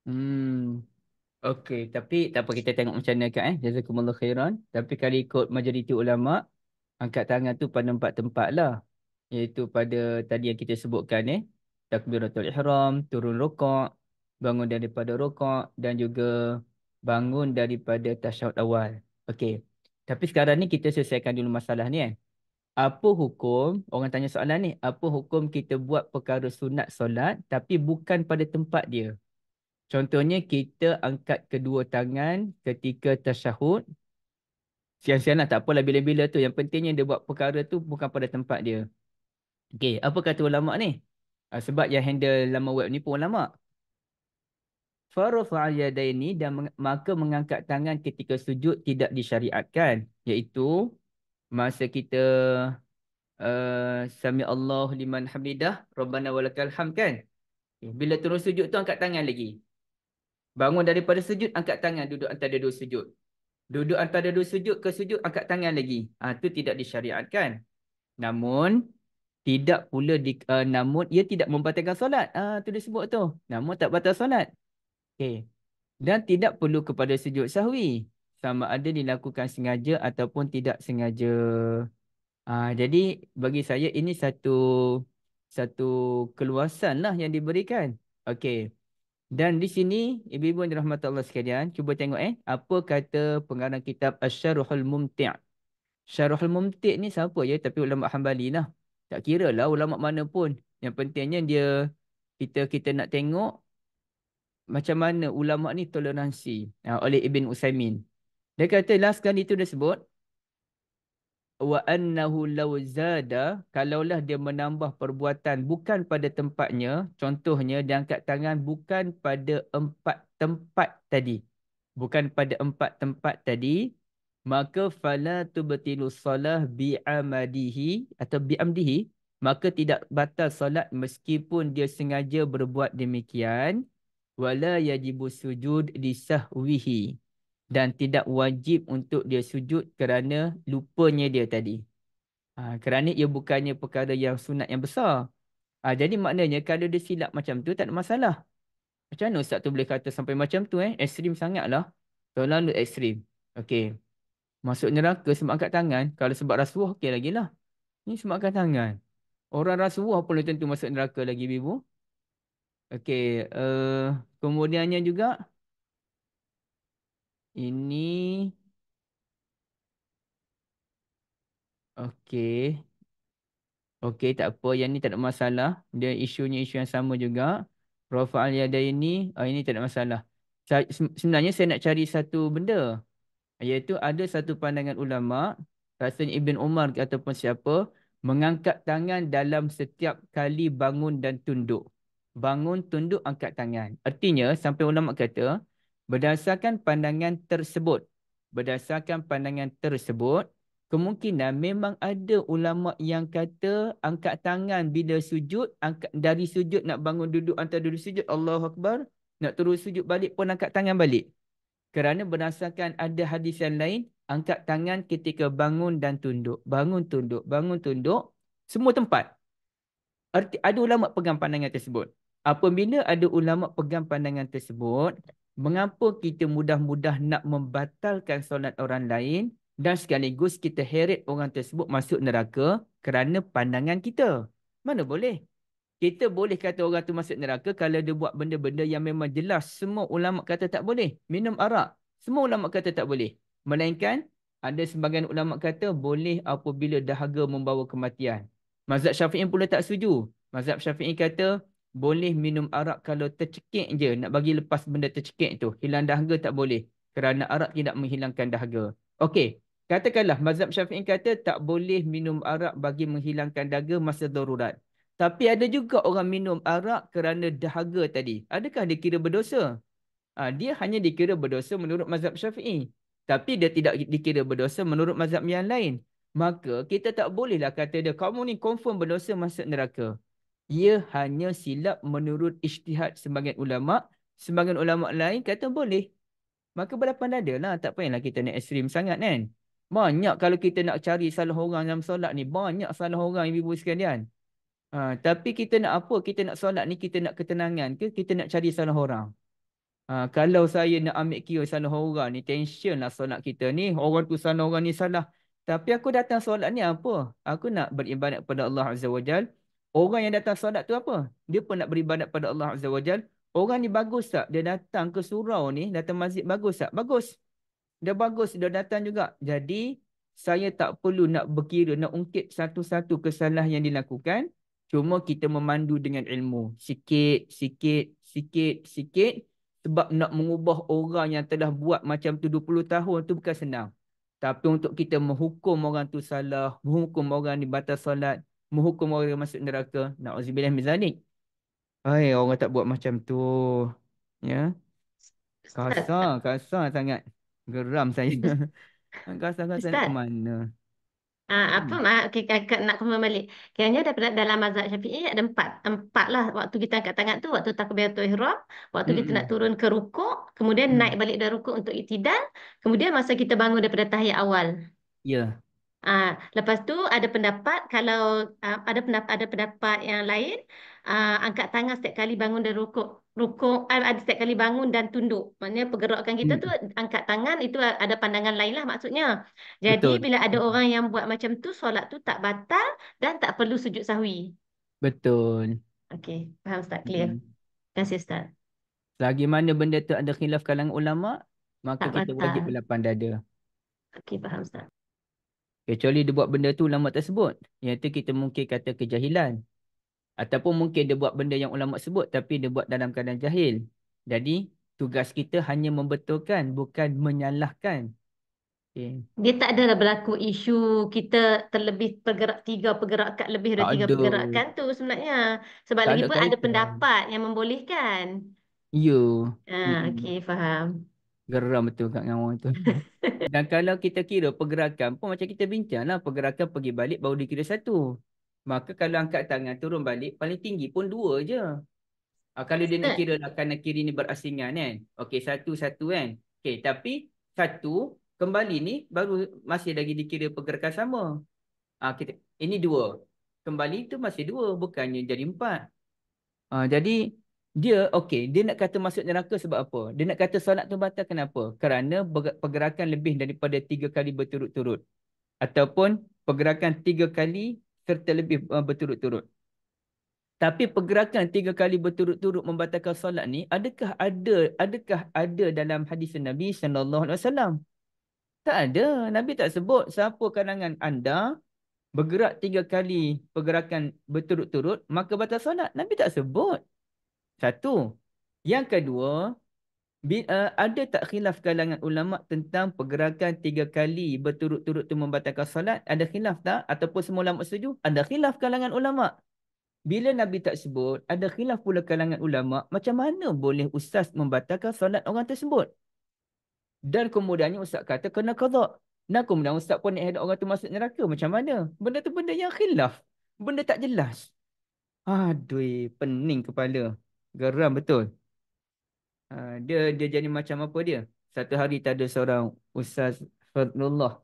Hmm. Okey, tapi tak apa, kita tengok macam mana, Kak Jazakumullah khairan. Tapi kalau ikut majoriti ulama, angkat tangan tu pada tempat-tempat lah. Iaitu pada tadi yang kita sebutkan takbiratul ihram, turun rokok, bangun daripada rokok dan juga bangun daripada tasyahud awal. Okey. Tapi sekarang ni kita selesaikan dulu masalah ni Apa hukum, orang tanya soalan ni, apa hukum kita buat perkara sunat solat tapi bukan pada tempat dia? Contohnya kita angkat kedua tangan ketika tasyahud. Siang-siang lah, tak apalah bila-bila tu. Yang pentingnya dia buat perkara tu bukan pada tempat dia. Okey, apa kata ulama' ni? Sebab yang handle laman web ni pun ulama'. Farafa'al yadaini dan maka mengangkat tangan ketika sujud tidak disyariatkan. Iaitu masa kita Sami Allahu liman hamidah, Rabbana walakal hamd kan? Bila turun sujud tu angkat tangan lagi. Bangun daripada sujud, angkat tangan, duduk antara dua sujud. Duduk antara dua sujud ke sujud, angkat tangan lagi. Itu tidak disyariatkan. Namun, tidak pula namun ia tidak membatalkan solat. Tu disebut tu. Namun tak batal solat. Okey. Dan tidak perlu kepada sujud sahwi. Sama ada dilakukan sengaja ataupun tidak sengaja. Jadi bagi saya ini satu keluasan lah yang diberikan. Okey. Dan di sini ibu-ibu yang dirahmati Allah sekalian, cuba tengok apa kata pengarang kitab Asy-Syarhul Mumti'. Syarhul Mumti' ni siapa je? Tapi ulama Hambali lah. Tak kira lah ulama mana pun. Yang pentingnya dia kita nak tengok macam mana ulama ni toleransi oleh Ibn Utsaimin. Dia kata last kali tu dia sebut wa annahu law zada, kalaulah dia menambah perbuatan bukan pada tempatnya, contohnya dia angkat tangan bukan pada 4 tempat tadi, bukan pada 4 tempat tadi, maka fala tubtilu solah bi'amadihi atau bi'amdihi, maka tidak batal solat meskipun dia sengaja berbuat demikian. Wala yajibu sujud lisahwihi, dan tidak wajib untuk dia sujud kerana lupanya dia tadi. Kerana ia bukannya perkara yang sunat yang besar. Jadi maknanya kalau dia silap macam tu tak ada masalah. Macam mana Ustaz tu boleh kata sampai macam tu ekstrim sangatlah. Terlalu ekstrim. Okey. Masuk neraka sebab angkat tangan. Kalau sebab rasuah okey lagi lah. Ni sebab angkat tangan. Orang rasuah pun tentu masuk neraka lagi ibu. Okey. Kemudiannya juga ini. Okey. Okey, tak apa. Yang ni tak ada masalah. Dia isunya isu yang sama juga. Rafa'al yadaini, ini tak ada masalah. Sebenarnya saya nak cari satu benda. Iaitu ada satu pandangan ulama, rasanya Ibn Umar ataupun siapa, mengangkat tangan dalam setiap kali bangun dan tunduk. Bangun, tunduk, angkat tangan. Artinya, sampai ulama kata, berdasarkan pandangan tersebut, kemungkinan memang ada ulama yang kata angkat tangan bila sujud, dari sujud nak bangun duduk antara duduk sujud, Allahu Akbar, nak turun sujud balik pun angkat tangan balik. Kerana berdasarkan ada hadis yang lain, angkat tangan ketika bangun dan tunduk. Bangun, tunduk, bangun, tunduk. Semua tempat. Ada ulama pegang pandangan tersebut. Apabila ada ulama pegang pandangan tersebut, mengapa kita mudah-mudah nak membatalkan solat orang lain dan sekaligus kita heret orang tersebut masuk neraka kerana pandangan kita? Mana boleh? Kita boleh kata orang tu masuk neraka kalau dia buat benda-benda yang memang jelas. Semua ulama kata tak boleh. Minum arak. Semua ulama kata tak boleh. Melainkan ada sebagian ulama kata boleh apabila dahaga membawa kematian. Mazhab Syafi'i pula tak setuju. Mazhab Syafi'i kata boleh minum arak kalau tercekik je. Nak bagi lepas benda tercekik tu. Hilang dahaga tak boleh. Kerana arak tidak menghilangkan dahaga. Okey. Katakanlah mazhab Syafi'i kata tak boleh minum arak bagi menghilangkan dahaga masa darurat. Tapi ada juga orang minum arak kerana dahaga tadi. Adakah dia kira berdosa? Dia hanya dikira berdosa menurut mazhab Syafi'i. Tapi dia tidak dikira berdosa menurut mazhab yang lain. Maka kita tak bolehlah kata dia, kamu ni confirm berdosa masuk neraka. Ia hanya silap menurut ijtihad sebagian ulama'. Sebagian ulama' lain kata boleh. Maka berlapan dada lah. Tak payahlah kita nak ekstrim sangat kan. Banyak kalau kita nak cari salah orang dalam solat ni. Banyak salah orang ibu-ibu sekalian. Tapi kita nak apa? Kita nak solat ni, kita nak ketenangan ke? Kita nak cari salah orang? Kalau saya nak ambil kira salah orang ni, tension lah solat kita ni. Orang tu salah, orang ni salah. Tapi aku datang solat ni apa? Aku nak beribadat pada Allah Azza wa Jal. Orang yang datang solat tu apa? Dia pun nak beribadat pada Allah Azza wa Jal. Orang ni bagus tak? Dia datang ke surau ni, datang masjid bagus tak? Bagus. Dia bagus, dia datang juga. Jadi, saya tak perlu nak berkira, nak ungkit satu-satu kesalahan yang dilakukan. Cuma kita memandu dengan ilmu. Sikit, sikit, sikit, sikit. Sebab nak mengubah orang yang telah buat macam tu 20 tahun tu bukan senang. Tapi untuk kita menghukum orang tu salah, menghukum orang ni batal solat, menghukum orang yang masuk neraka, na'udzubillah min zalik. Orang tak buat macam tu. Ya. Ustaz, Kasar sangat. Geram saya. Kasar-kasar nak Ustaz, ke mana? Apa okay, kakak nak kembali balik. Kiranya dalam mazhab Syafi'i ada empat lah waktu kita angkat tangan tu, waktu takbiratul ihram, waktu kita nak Mm-mm. turun ke rukuk, kemudian naik balik dari rukuk untuk i'tidal, kemudian masa kita bangun daripada tahiyat awal. Ya, Lepas tu ada pendapat kalau ada pendapat yang lain, angkat tangan setiap kali bangun dari rukuk ada setiap kali bangun dan tunduk. Maknanya pergerakan kita tu Mm. angkat tangan itu ada pandangan lain lah maksudnya. Jadi Betul. bila ada orang yang buat macam tu, solat tu tak batal dan tak perlu sujud sahwi. Betul. Okey, faham Ustaz, clear. Mm. Terima kasih Ustaz. Selagi mana benda tu ada khilaf kalangan ulama, maka Tak kita wajib batal. berlapang dada. Okey, faham Ustaz. Kecuali dia buat benda tu ulama tersebut. Yang tu kita mungkin kata kejahilan. Ataupun mungkin dia buat benda yang ulama sebut tapi dia buat dalam keadaan jahil. Jadi tugas kita hanya membetulkan, bukan menyalahkan. Okay. Dia tak adalah berlaku isu kita terlebih tiga pergerakan, lebih Tak dari tiga ada. pergerakan tu sebenarnya. Sebab Tak lagi ada pun ada kaitan. pendapat yang membolehkan. Ya. Okey, faham. Geram betul kat dengan orang tu. Dan kalau kita kira pergerakan pun macam kita bincang lah. Pergerakan pergi balik baru dikira satu. Maka kalau angkat tangan turun balik, paling tinggi pun dua je. Kalau dia nak Ustaz, kira lah kanan kiri ni berasingan kan. Okey, satu-satu kan. Okey, tapi satu kembali ni baru masih lagi dikira pergerakan sama. Ini dua. Kembali tu masih dua. Bukannya jadi empat. Jadi dia okey, dia nak kata masuk neraka sebab apa? Dia nak kata solat tu batal kenapa? Kerana pergerakan lebih daripada 3 kali berturut-turut. Ataupun pergerakan 3 kali serta lebih berturut-turut. Tapi pergerakan 3 kali berturut-turut membatalkan solat ni, adakah ada dalam hadis Nabi SAW? Tak ada. Nabi tak sebut siapa kalangan anda bergerak 3 kali pergerakan berturut-turut, maka batal solat. Nabi tak sebut. Satu. Yang kedua, ada tak khilaf kalangan ulama tentang pergerakan 3 kali berturut-turut itu membatalkan solat? Ada khilaf tak? Ataupun semua ulama setuju? Ada khilaf kalangan ulama. Bila Nabi tak sebut, ada khilaf pula kalangan ulama, macam mana boleh ustaz membatalkan solat orang tersebut? Dan kemudiannya ustaz kata kena qada. Dan kemudian ustaz pun nak hadap orang tu masuk neraka. Macam mana? Benda tu benda yang khilaf. Benda tak jelas. Aduh, pening kepala. Geram betul. Dia jadi macam apa dia? Satu hari tak ada seorang Ustaz Fadlullah.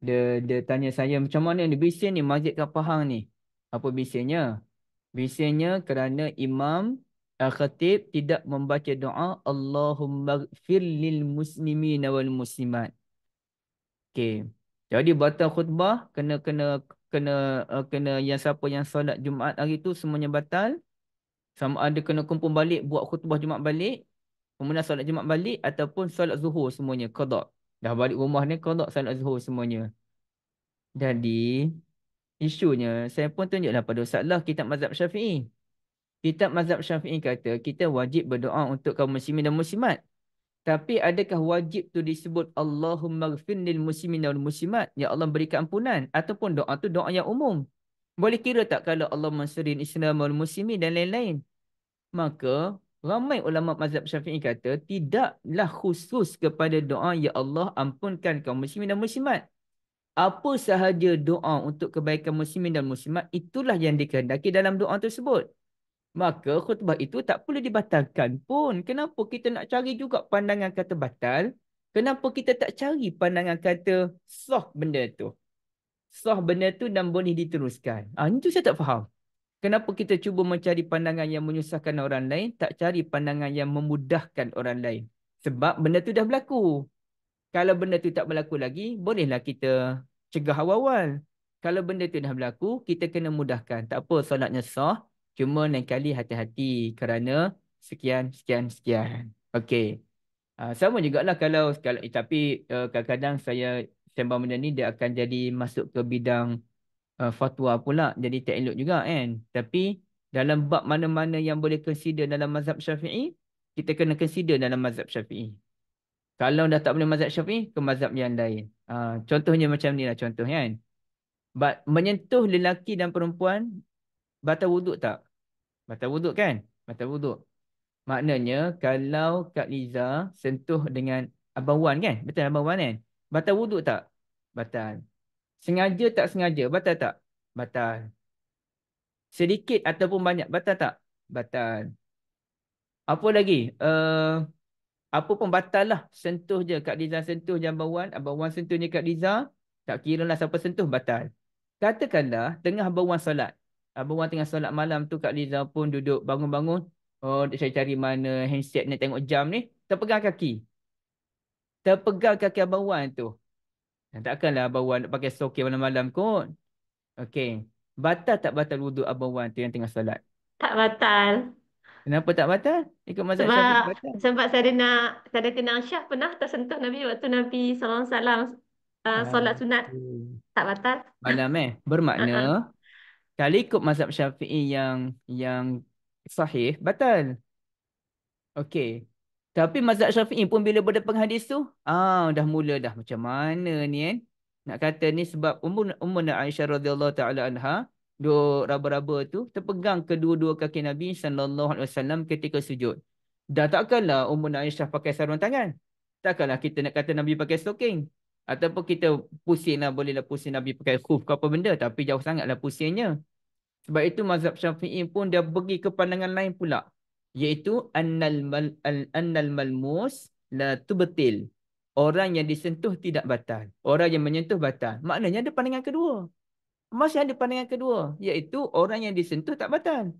Dia tanya saya macam mana ni bising ni Masjid kat Pahang ni. Apa bisingnya? Bisingnya kerana Imam Khatib tidak membaca doa Allahumma gfir lil muslimina wal muslimat. Okey. Jadi batal khutbah kena yang siapa yang solat Jumaat hari tu semuanya batal. Sama ada kena kumpul balik buat khutbah Jumaat balik. Kemudian solat Jumaat balik ataupun solat Zuhur semuanya qada. Dah balik rumah ni qada solat Zuhur semuanya. Jadi isunya saya pun tunjuklah pada Ustaz lah kitab mazhab Syafi'i. Kitab mazhab Syafi'i kata kita wajib berdoa untuk kaum muslimin dan muslimat. Tapi adakah wajib tu disebut Allahumma ghfir lil muslimin wal muslimat, ya Allah berikan ampunan, ataupun doa tu doa yang umum? Boleh kira tak kalau Allah mansurin Islam wal muslimin dan lain-lain? Maka ramai ulama mazhab Syafi'i kata tidaklah khusus kepada doa ya Allah ampunkan kaum muslimin dan muslimat. Apa sahaja doa untuk kebaikan muslimin dan muslimat itulah yang dikehendaki dalam doa tersebut. Maka khutbah itu tak perlu dibatalkan pun. Kenapa kita nak cari juga pandangan kata batal? Kenapa kita tak cari pandangan kata sah benda tu? Sah benda tu dan boleh diteruskan. Itu saya tak faham. Kenapa kita cuba mencari pandangan yang menyusahkan orang lain, tak cari pandangan yang memudahkan orang lain? Sebab benda tu dah berlaku. Kalau benda tu tak berlaku lagi, bolehlah kita cegah awal-awal. Kalau benda tu dah berlaku, kita kena mudahkan. Tak apa, solatnya sah. Cuma lain kali hati-hati kerana sekian, sekian, sekian. Okey. Sama jugalah kalau tapi kadang-kadang saya sembang benda ni, dia akan jadi masuk ke bidang fatwa pula, jadi tak elok juga kan. Tapi dalam bab mana-mana yang boleh consider dalam mazhab Syafi'i, kita kena consider dalam mazhab Syafi'i. Kalau dah tak boleh mazhab Syafi'i, ke mazhab yang lain. Contohnya macam ni lah contoh kan. Menyentuh lelaki dan perempuan batal wuduk tak? Batal wuduk kan? Batal wuduk. Maknanya kalau Kak Liza sentuh dengan Abang Wan kan? Betul Abang Wan kan? Batal wuduk tak? Batal. Sengaja tak sengaja, batal tak? Batal. Sedikit ataupun banyak, batal tak? Batal. Apa lagi? Apa pun batal lah. Sentuh je. Kak Liza sentuh je Abang Wan. Abang Wan sentuh je Kak Liza. Tak kira lah siapa sentuh, batal. Katakanlah tengah Abang Wan solat. Abang Wan tengah solat malam tu, Kak Liza pun duduk bangun-bangun. Oh, saya cari mana handset ni, tengok jam ni. Terpegang kaki. Terpegang kaki Abang Wan tu. Takkanlah Abang Wan nak pakai stokir malam-malam kot. Okey. Batal tak batal wuduk Abang Wan tu yang tengah solat? Tak batal. Kenapa tak batal? Ikut mazhab Sebab Syafi'i batal. sebab Sayyidina Aisyah pernah tersentuh Nabi waktu Nabi SAW solat sunat. Okey. Tak batal. Malam bermakna Uh-uh. kalau ikut mazhab Syafi'i yang sahih, batal. Okey. Tapi mazhab Syafi'i pun bila berdepan hadis tu, dah mula dah macam mana ni kan? Nak kata ni sebab Ummuna Aisyah radhiyallahu taala anha duk raba-raba tu terpegang kedua-dua kaki Nabi sallallahu alaihi wasallam ketika sujud. Dah takkanlah Ummuna Aisyah pakai sarung tangan. Takkanlah kita nak kata Nabi pakai stocking. Ataupun kita pusing lah, bolehlah pusing Nabi pakai khuf ke apa benda, tapi jauh sangatlah pusingnya. Sebab itu mazhab Syafi'i pun dia pergi ke pandangan lain pula, iaitu annal malmus la tubtil. Orang yang disentuh tidak batal. Orang yang menyentuh batal. Maknanya ada pandangan kedua. Masih ada pandangan kedua, iaitu orang yang disentuh tak batal.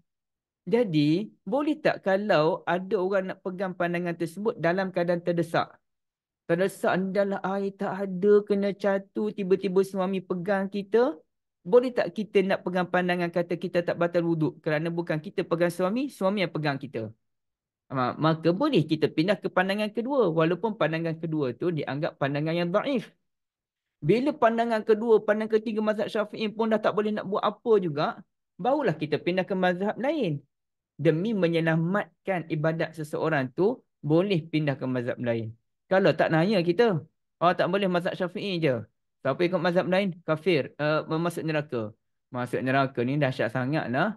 Jadi, boleh tak kalau ada orang nak pegang pandangan tersebut dalam keadaan terdesak? Terdesak dalam air tak ada, kena catu, tiba-tiba suami pegang kita. Boleh tak kita nak pegang pandangan kata kita tak batal wuduk kerana bukan kita pegang suami, suami yang pegang kita? Maka boleh kita pindah ke pandangan kedua walaupun pandangan kedua tu dianggap pandangan yang dhaif. Bila pandangan kedua, pandangan ketiga mazhab Syafi'i pun dah tak boleh nak buat apa juga, barulah kita pindah ke mazhab lain. Demi menyelamatkan ibadat seseorang tu, boleh pindah ke mazhab lain. Kalau tak nanya kita, tak boleh mazhab Syafi'i je. Siapa ikut mazhab lain, kafir, masuk neraka. Masuk neraka ni dahsyat sangat lah.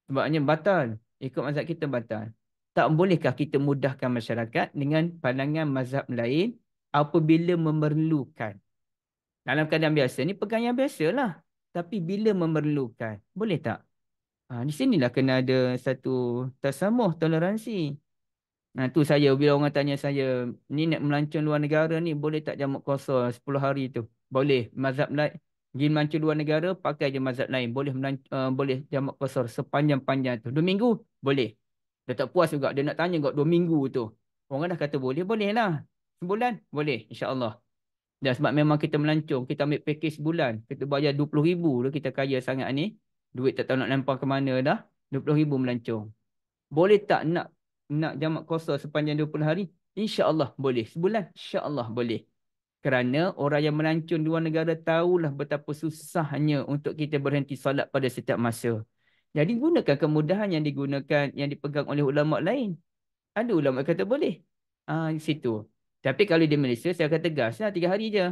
Sebabnya batal. Ikut mazhab kita batal. Tak bolehkah kita mudahkan masyarakat dengan pandangan mazhab lain apabila memerlukan? Dalam keadaan biasa ni pegang yang biasa lah. Tapi bila memerlukan, boleh tak? Di sinilah kena ada satu tasamuh, toleransi. Tu saya, bila orang tanya saya, ni nak melancong luar negara ni, boleh tak jamak qasar 10 hari tu? Boleh. Mazhab lain, pergi melancong luar negara, pakai je mazhab lain. Boleh jamak qasar sepanjang-panjang tu. 2 minggu? Boleh. Dia tak puas juga. Dia nak tanya juga 2 minggu tu. Orang dah kata boleh, boleh lah. Sebulan? Boleh, insyaAllah. Dan sebab memang kita melancong, kita ambil package sebulan, kita bayar 20,000 tu, kita kaya sangat ni. Duit tak tahu nak lempar ke mana dah. 20,000 melancong. Boleh tak nak jamak qasar sepanjang 20 hari? InsyaAllah boleh. Sebulan? InsyaAllah boleh. Kerana orang yang melancong di luar negara tahulah betapa susahnya untuk kita berhenti solat pada setiap masa. Jadi gunakan kemudahan yang digunakan, yang dipegang oleh ulama' lain. Ada ulama' kata boleh. Di situ. Tapi kalau di Malaysia, saya akan tegas lah 3 hari je.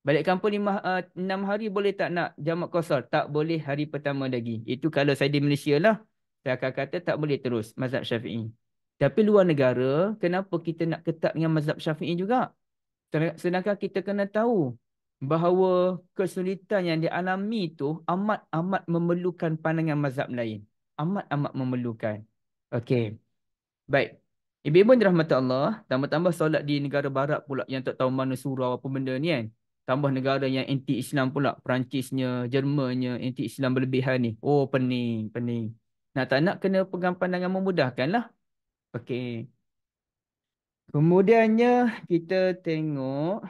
Balik kampung 6 hari boleh tak nak jamak qasar? Tak boleh hari pertama lagi. Itu kalau saya di Malaysia lah. Saya akan kata tak boleh terus mazhab Syafi'i. Tapi luar negara, kenapa kita nak ketat dengan mazhab Syafi'i juga? Sedangkan kita kena tahu bahawa kesulitan yang dialami itu amat-amat memerlukan pandangan mazhab lain. Amat-amat memerlukan. Okey. Baik. Ibu-ibu dirahmati Allah, tambah-tambah solat di negara barat pula yang tak tahu mana surau apa benda ni kan. Tambah negara yang anti-Islam pula. Perancisnya, Jermannya, anti-Islam berlebihan ni. Oh, pening, pening. Nak tak nak kena pegang pandangan memudahkan lah. Okey. Kemudiannya kita tengok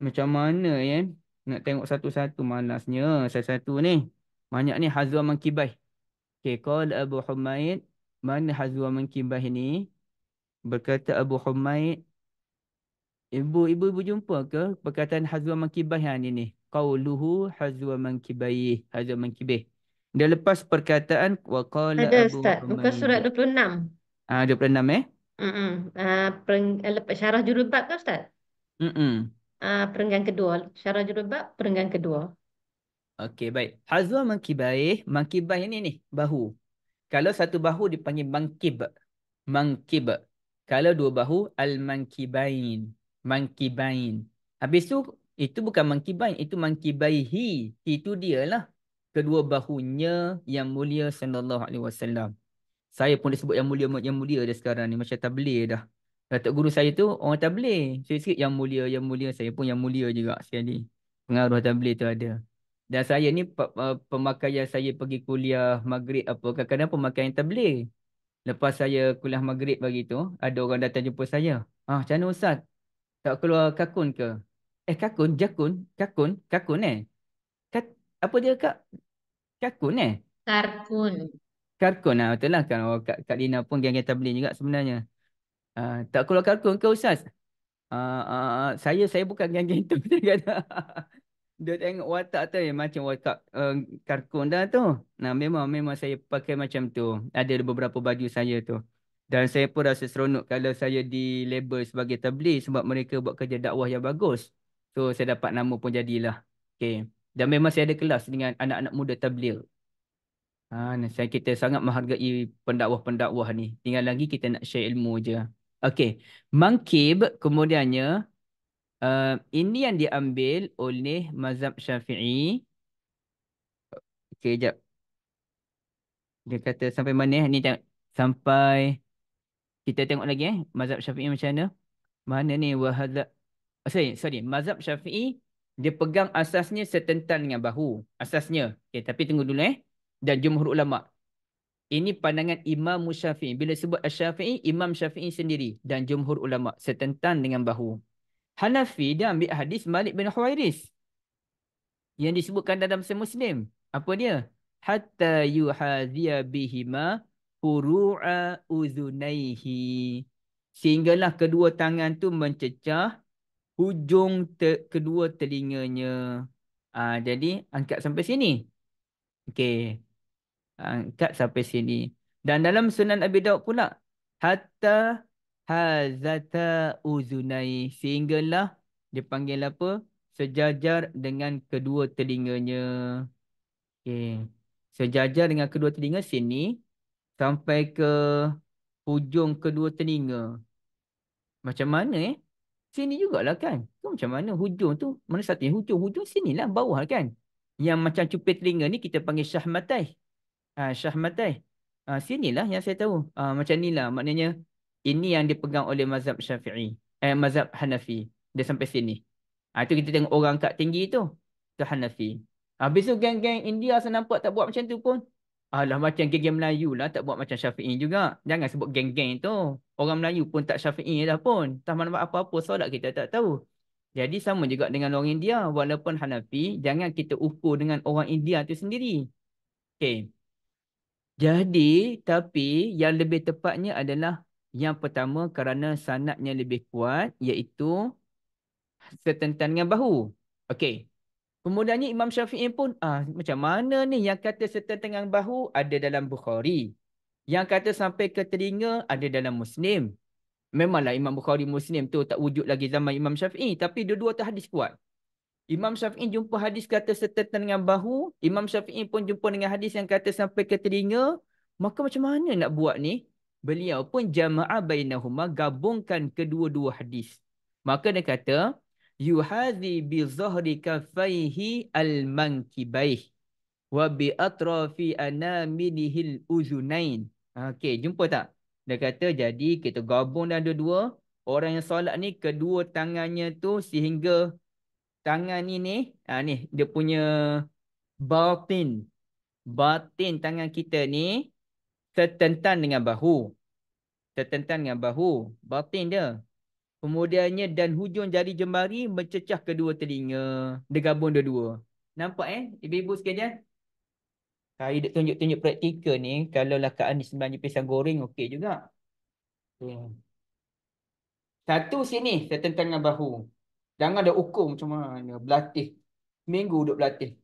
macam mana ya. Nak tengok satu-satu, malasnya satu-satu ni. Banyak ni Hazwa Mankibah. Okey, qala Abu Humaid. Mana Hazwa Mankibah ni? Berkata Abu Humaid. Ibu jumpa ke perkataan Hazwa Mankibah yang ni? Qauluhu Hazwa Mankibayih. Hazwa Mankibah. Dia lepas perkataan wa qala Ada Abu Ustaz. Muka surat Humaid. 26. 26 Syarah Jurubab ke Ustaz? Mm-mm. Perenggan kedua. Syarah Jurubab, perenggan kedua. Okey, baik. Hazwa Mankibayih. Mankibah ini ni, bahu. Kalau satu bahu dipanggil mankib. Mankib. Kalau dua bahu, al-mankibain. Mankibain. Habis tu, Itu bukan mankibain, itu mankibaihi. Itu dialah kedua bahunya yang mulia sallallahu alaihi wasallam. Saya pun disebut yang mulia dah sekarang ni, macam tabligh dah. Datuk guru saya tu orang tabligh. Sikit-sikit yang mulia, saya pun yang mulia juga sekali. Pengaruh tabligh tu ada. Dan saya ni pemakaian saya pergi kuliah maghrib apa, kadang-kadang pemakaian tabligh. Lepas saya kuliah maghrib bagi tu, ada orang datang jumpa saya. Macam mana Ustaz? Tak keluar kakun ke? Kakun, jakun, kakun Kat, apa dia Kak? Kakun Karkun. Karkun betul lah kan. Kak Dina pun geng-geng tabligh juga sebenarnya. Tak keluar karkun ke Ustaz? Saya bukan geng-geng tu. Dia kata. Dia tengok watak tu macam watak karkun dah tu. Nah, memang saya pakai macam tu. Ada beberapa baju saya tu. Dan saya pun rasa seronok kalau saya di label sebagai tabligh sebab mereka buat kerja dakwah yang bagus. So saya dapat nama pun jadilah. Okay. Dan memang saya ada kelas dengan anak-anak muda tabligh. Kita sangat menghargai pendakwah-pendakwah ni. Tinggal lagi kita nak share ilmu je. Okey. Mankib kemudiannya ini yang diambil oleh mazhab Syafi'i. Okey, jap. Dia kata sampai mana ni sampai kita tengok lagi mazhab Syafi'i macam mana? Mana ni wahadza sorry, mazhab Syafi'i dia pegang asasnya setentan dengan bahu. Asasnya. Okey, tapi tunggu dulu Dan jumhur ulama. Ini pandangan Imam Syafi'i. Bila sebut Asy-Syafi'i, Imam Syafi'i sendiri dan jumhur ulama setentan dengan bahu. Hanafi dia ambil hadis Malik bin Huwairis yang disebutkan dalam Sahih Muslim. Apa dia? Hatta yuhadhiya bihima furu'a uzunaihi. Sehinggalah kedua tangan tu mencecah hujung kedua telinganya. Jadi angkat sampai sini. Okey. Angkat sampai sini. Dan dalam Sunan Abi Daud pula, hatta hazata uzunai, sehinggalah dipanggil apa? Sejajar dengan kedua telinganya. Okey. Sejajar dengan kedua telinga sini sampai ke hujung kedua telinga. Macam mana Sini jugalah kan. Tu macam mana hujung tu? Mana satu hujung? Hujung sinilah bawah kan. Yang macam cupir telinga ni kita panggil syahmatai. Syahmatai. Sinilah yang saya tahu. Macam inilah. Maknanya ini yang dipegang oleh mazhab Syafi'i. Mazhab Hanafi. Dia sampai sini. Itu kita tengok orang angkat tinggi tu. Itu Hanafi. Habis tu geng-geng India saya nampak tak buat macam tu pun. Alah macam geng-geng Melayu lah tak buat macam Syafi'i juga. Jangan sebut geng-geng tu. Orang Melayu pun tak Syafi'i dah pun. Tak mana apa-apa solat kita tak tahu. Jadi sama juga dengan orang India. Walaupun Hanafi, jangan kita ukur dengan orang India tu sendiri. Okey. Jadi, tapi yang lebih tepatnya adalah yang pertama kerana sanadnya lebih kuat, iaitu setentan dengan bahu. Okey. Kemudiannya Imam Syafi'i pun, macam mana ni yang kata setentan dengan bahu ada dalam Bukhari. Yang kata sampai ke telinga ada dalam Muslim. Memanglah Imam Bukhari Muslim tu tak wujud lagi zaman Imam Syafi'i. Tapi dua-dua tu hadis kuat. Imam Syafi'i jumpa hadis kata setentan dengan bahu. Imam Syafi'i pun jumpa dengan hadis yang kata sampai ke telinga. Maka macam mana nak buat ni? Beliau pun jama'a bainahuma, gabungkan kedua-dua hadis. Maka dia kata, yuhazi bi zahri kaffaihi al-mankibaih wa bi atrafi anamilihil uzunain. Okey, jumpa tak? Dia kata jadi kita gabung dah dua-dua. Orang yang solat ni kedua tangannya tu sehingga tangan ni ni dia punya batin. Batin tangan kita ni setentan dengan bahu. Setentan dengan bahu. Batin dia. Kemudiannya dan hujung jari jemari mencecah kedua telinga. Dia gabung dua-dua. Nampak ibu-ibu sekalian? Saya tunjuk-tunjuk praktikal ni. Kalau lah Kak Anis belanja pisang goreng, okey juga. Satu sini, setentan dengan bahu. Jangan ada ukur macam mana. Belatih. Seminggu duduk belatih.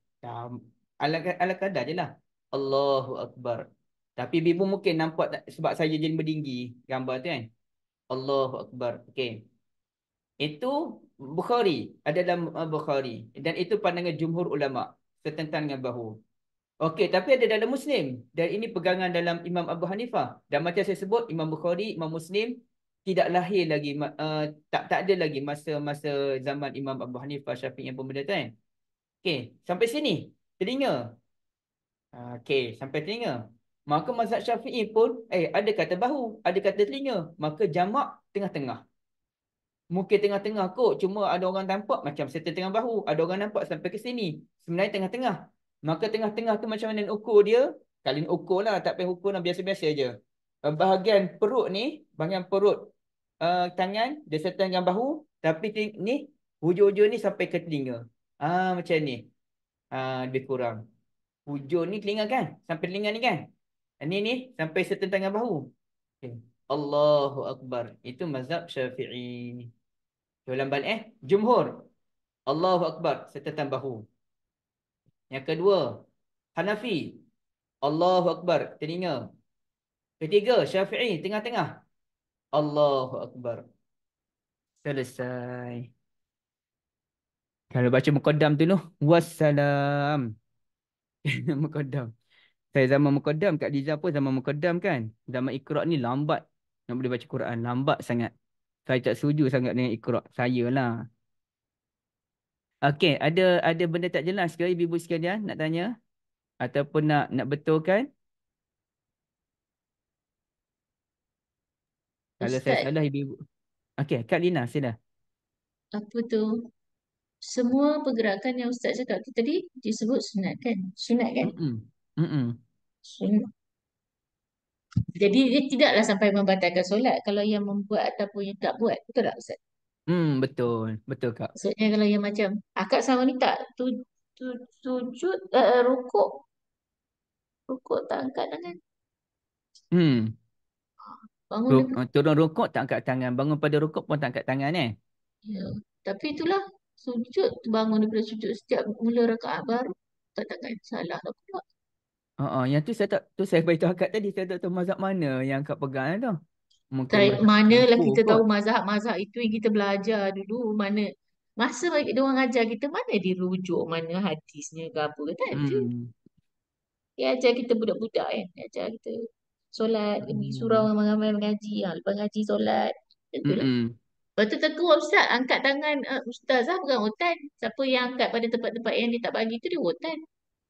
Ala kadar je lah. Allahu Akbar. Tapi ibu mungkin nampak tak, sebab saya jadi berdinggi gambar tu kan. Allahu Akbar. Okey. Itu Bukhari. Ada dalam Bukhari. Dan itu pandangan jumhur ulama. Setentan dengan bahu. Okey, tapi ada dalam Muslim. Dan ini pegangan dalam Imam Abu Hanifah. Dan macam saya sebut, Imam Bukhari, Imam Muslim, tidak lahir lagi, tak ada lagi masa zaman Imam Abu Hanifah, Syafi'i yang pun benda tu kan. Okey, sampai sini telinga. Okey, sampai telinga. Maka mazhab Syafi'i pun ada kata bahu, ada kata telinga. Maka jamak tengah-tengah. Mungkin tengah-tengah kot, cuma ada orang nampak macam serta tengah bahu, ada orang nampak sampai ke sini. Sebenarnya tengah-tengah. Maka tengah-tengah tu macam mana nak ukur dia? Kali nak ukur lah, tak payah ukur lah, biasa-biasa je. Bahagian perut ni, bahagian perut tangan, dia serta dengan bahu, tapi ni, hujung-hujung ni sampai ke telinga. Macam ni. Lebih kurang. Hujung ni telinga kan? Sampai telinga ni kan? Ni sampai serta dengan bahu. Okay. Allahu Akbar. Itu mazhab Syafi'i. Ulang balik Jumhur. Allahu Akbar serta bahu. Yang kedua, Hanafi. Allahu Akbar telinga. Ketiga, Syafi'i tengah-tengah. Allahu Akbar. Selesai. Kalau baca muqaddam tu noh, wassalam. Muqaddam. Saya zaman muqaddam, Kak Liza pun zaman muqaddam kan. Zaman Iqra' ni lambat nak boleh baca Quran, lambat sangat. Saya tak setuju sangat dengan Iqra'. Saya lah. Okey, ada benda tak jelas ke ibu-ibu sekalian nak tanya ataupun nak betulkan? Kalau saya Ustaz, salah ibu-ibu. Okey, Kak Lina sila. apa tu? Semua pergerakan yang Ustaz cakap tu tadi disebut sunat kan? Sunat kan? Mm-mm. Mm-mm. Sunat. Jadi dia tidaklah sampai membatalkan solat kalau yang membuat ataupun yang tak buat. Betul tak Ustaz? Betul. Betul Kak. Maksudnya kalau yang macam akak sama ni tak sujud, rukuk tak angkat tangan. Hmm. Bangun daripada Turun rukuk tak angkat tangan, bangun pada rukuk pun tak angkat tangan ya. Tapi itulah sujud, bangun daripada sujud setiap mula rakaat baru tak tangan salah lah pula. Yang tu saya tak, tu saya beritahu akak tadi, saya tak tahu mazhab mana yang akak pegang tu. Mungkin Dari mazhab manalah Jumhur kita tahu kot. mazhab-mazhab itu yang kita belajar dulu. Mana masa dia orang ajar kita mana dirujuk, mana hadisnya ke apa ke, tak ada. Hmm. Dia ajar kita budak-budak kan. Dia ajar kita solat, pergi surau Hmm. ramai-ramai mengaji. Lepas ngaji solat. Itulah. Mm-mm. Lepas tu tegur Ustaz, angkat tangan Ustazah pegang rotan. Siapa yang angkat pada tempat-tempat yang dia tak bagi tu dia rotan.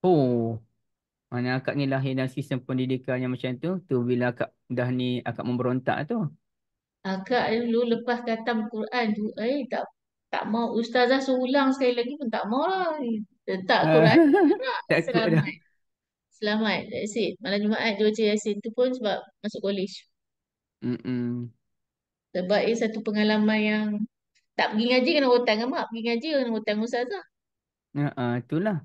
Oh, mana akak ni lahir dalam sistem pendidikan yang macam tu bila akak dah ni akak memberontak tu. Akak dulu lepas khatam Quran tu, tak tak mau Ustazah suruh ulang sekali lagi pun tak mau lah. Letak Quran, Takut dah. selamat. Selamat, that's it. Malam Jumaat dia baca Yasin tu pun sebab masuk college. Mm-mm. Sebab ia satu pengalaman yang tak pergi ngaji kena hutang dengan mak. Pergi ngaji kena hutang dengan Ustazah. Itulah.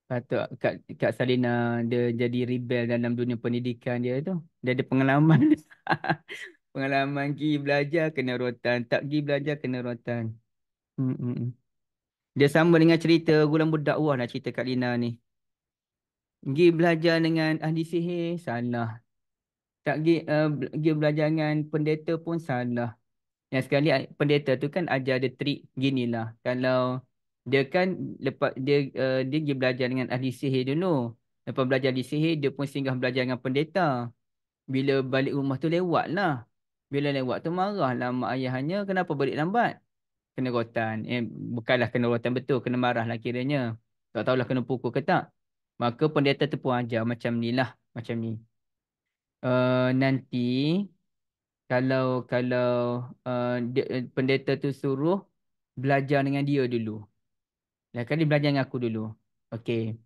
Patut Kak Salina dia jadi rebel dalam dunia pendidikan dia tu. Dia ada pengalaman. Pengalaman pergi belajar kena rotan, tak pergi belajar kena rotan. Mm-mm. Dia sama dengan cerita Gulam Berdakwah lah cerita Kak Lina ni. Pergi belajar dengan ahli sihir, salah. Tak pergi belajar dengan pendeta pun salah. Yang sekali pendeta tu kan ajar ada trik gini lah. Kalau dia kan lepas dia pergi belajar dengan ahli sihir dulu. Lepas belajar ahli sihir, dia pun singgah belajar dengan pendeta. Bila balik rumah tu lewat lah. Bila lewat tu marah lah mak ayahnya. Kenapa balik lambat? Kena rotan. Bukanlah kena rotan betul. Kena marah lah kiranya. Tak tahulah kena pukul ke tak. Maka pendeta tu pun ajar macam ni lah. Macam ni. Nanti kalau pendeta tu suruh belajar dengan dia dulu. Ya, kali belajar dengan aku dulu. Okey.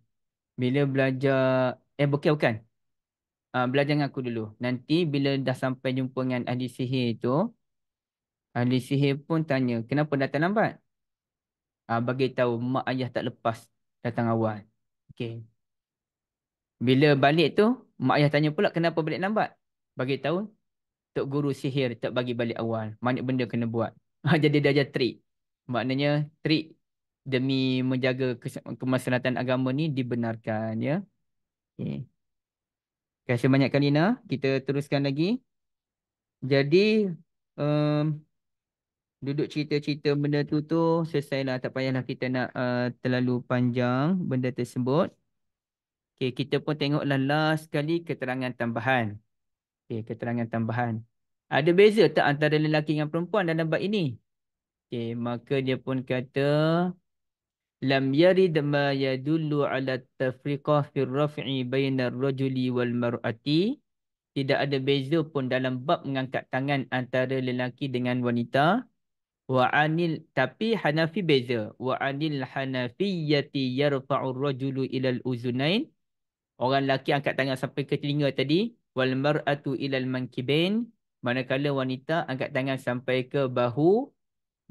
Bila belajar bukan. Belajar dengan aku dulu. Nanti bila dah sampai jumpa dengan ahli sihir tu, ahli sihir pun tanya, kenapa datang lambat? Bagi tahu mak ayah tak lepas datang awal. Okey. Bila balik tu, mak ayah tanya pula kenapa balik lambat? Bagi tahu Tok Guru sihir tak bagi balik awal. Banyak benda kena buat. Jadi dia ajar trik. Maknanya trik demi menjaga kemaslahatan agama ni dibenarkan ya. Okay. Terima kasih banyak Kalina. Kita teruskan lagi. Jadi duduk cerita-cerita benda tu selesailah. Tak payahlah kita nak terlalu panjang benda tersebut. Okay, kita pun tengoklah last sekali keterangan tambahan. Okey, keterangan tambahan. Ada beza tak antara lelaki dengan perempuan dalam bab ini? Okey, maka dia pun kata lam yarid ma yadullu ala tafriqah fi raf'i bainar rajuli wal mar'ati. Tidak ada beza pun dalam bab mengangkat tangan antara lelaki dengan wanita. Wa anil, tapi Hanafi beza. Wa anil hanafiyyati yarfa'u rajulu ilal uzunain. Orang lelaki angkat tangan sampai ke telinga tadi. Wal mar'atu ilal mankibain. Manakala wanita angkat tangan sampai ke bahu.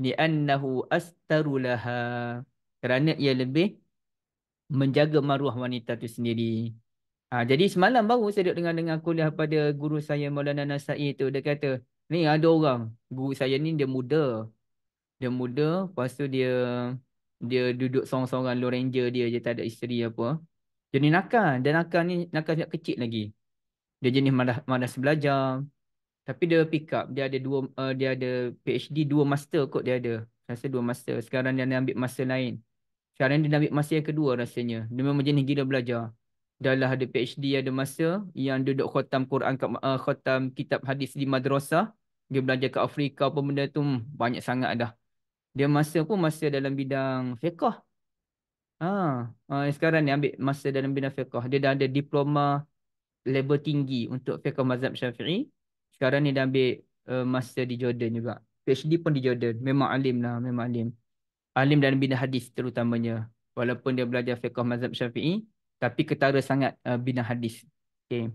Li'annahu astaru laha. Kerana ia lebih menjaga maruah wanita itu sendiri. Jadi semalam baru saya duduk dengan kuliah pada guru saya Maulana Nasai tu. Dia kata, ni ada orang, guru saya ni dia muda. Dia muda, lepas tu dia duduk seorang-seorang Lone Ranger dia tak ada isteri apa. Jadi nakal. Dan nakal ni nakal sejak kecil lagi. Dia jenis malas belajar. Tapi dia pick up. Dia ada PhD, 2 master kot dia ada. Rasa 2 master. Sekarang dia nak ambil master lain. Sekarang dia nak ambil master yang kedua rasanya. Dia memang jenis gila belajar. Dah lah ada PhD, ada masa yang duduk khatam Quran, khatam kitab hadis di madrasah. Dia belajar ke Afrika apa benda tu. Banyak sangat dah. Dia masa pun masa dalam bidang fiqh. Sekarang ni ambil masa dalam bidang fiqh. Dia dah ada diploma level tinggi untuk fiqh mazhab Syafi'i. Sekarang ni dah ambil master di Jordan juga. PhD pun di Jordan. Memang alim lah, memang alim. Alim dalam bidang hadis terutamanya. Walaupun dia belajar fiqh mazhab Syafi'i, tapi ketara sangat bidang hadis. Okay.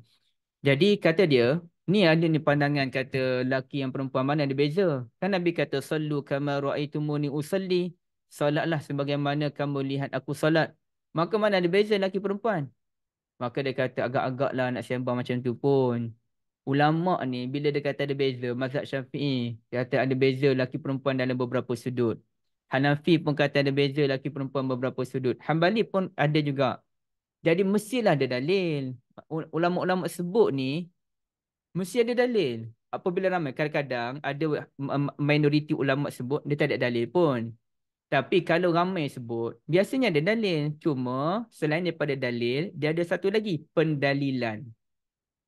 Jadi kata dia, ni ada ni pandangan kata laki yang perempuan mana ada beza. Kan Nabi kata, sallu kama ra'aitumuni usalli. Salatlah sebagaimana kamu lihat aku salat. Maka mana ada beza laki perempuan? Maka dia kata agak-agaklah nak sembang macam tu pun. Ulama ni bila dia kata ada beza, mazhab Syafi'i dia kata ada beza laki perempuan dalam beberapa sudut. Hanafi pun kata ada beza laki perempuan beberapa sudut. Hambali pun ada juga. Jadi mestilah ada dalil. Ulama-ulama sebut ni mesti ada dalil. Apabila ramai, kadang-kadang ada minoriti ulama sebut dia tak ada dalil pun. Tapi kalau ramai sebut, biasanya ada dalil. Cuma selain daripada dalil, dia ada satu lagi, pendalilan.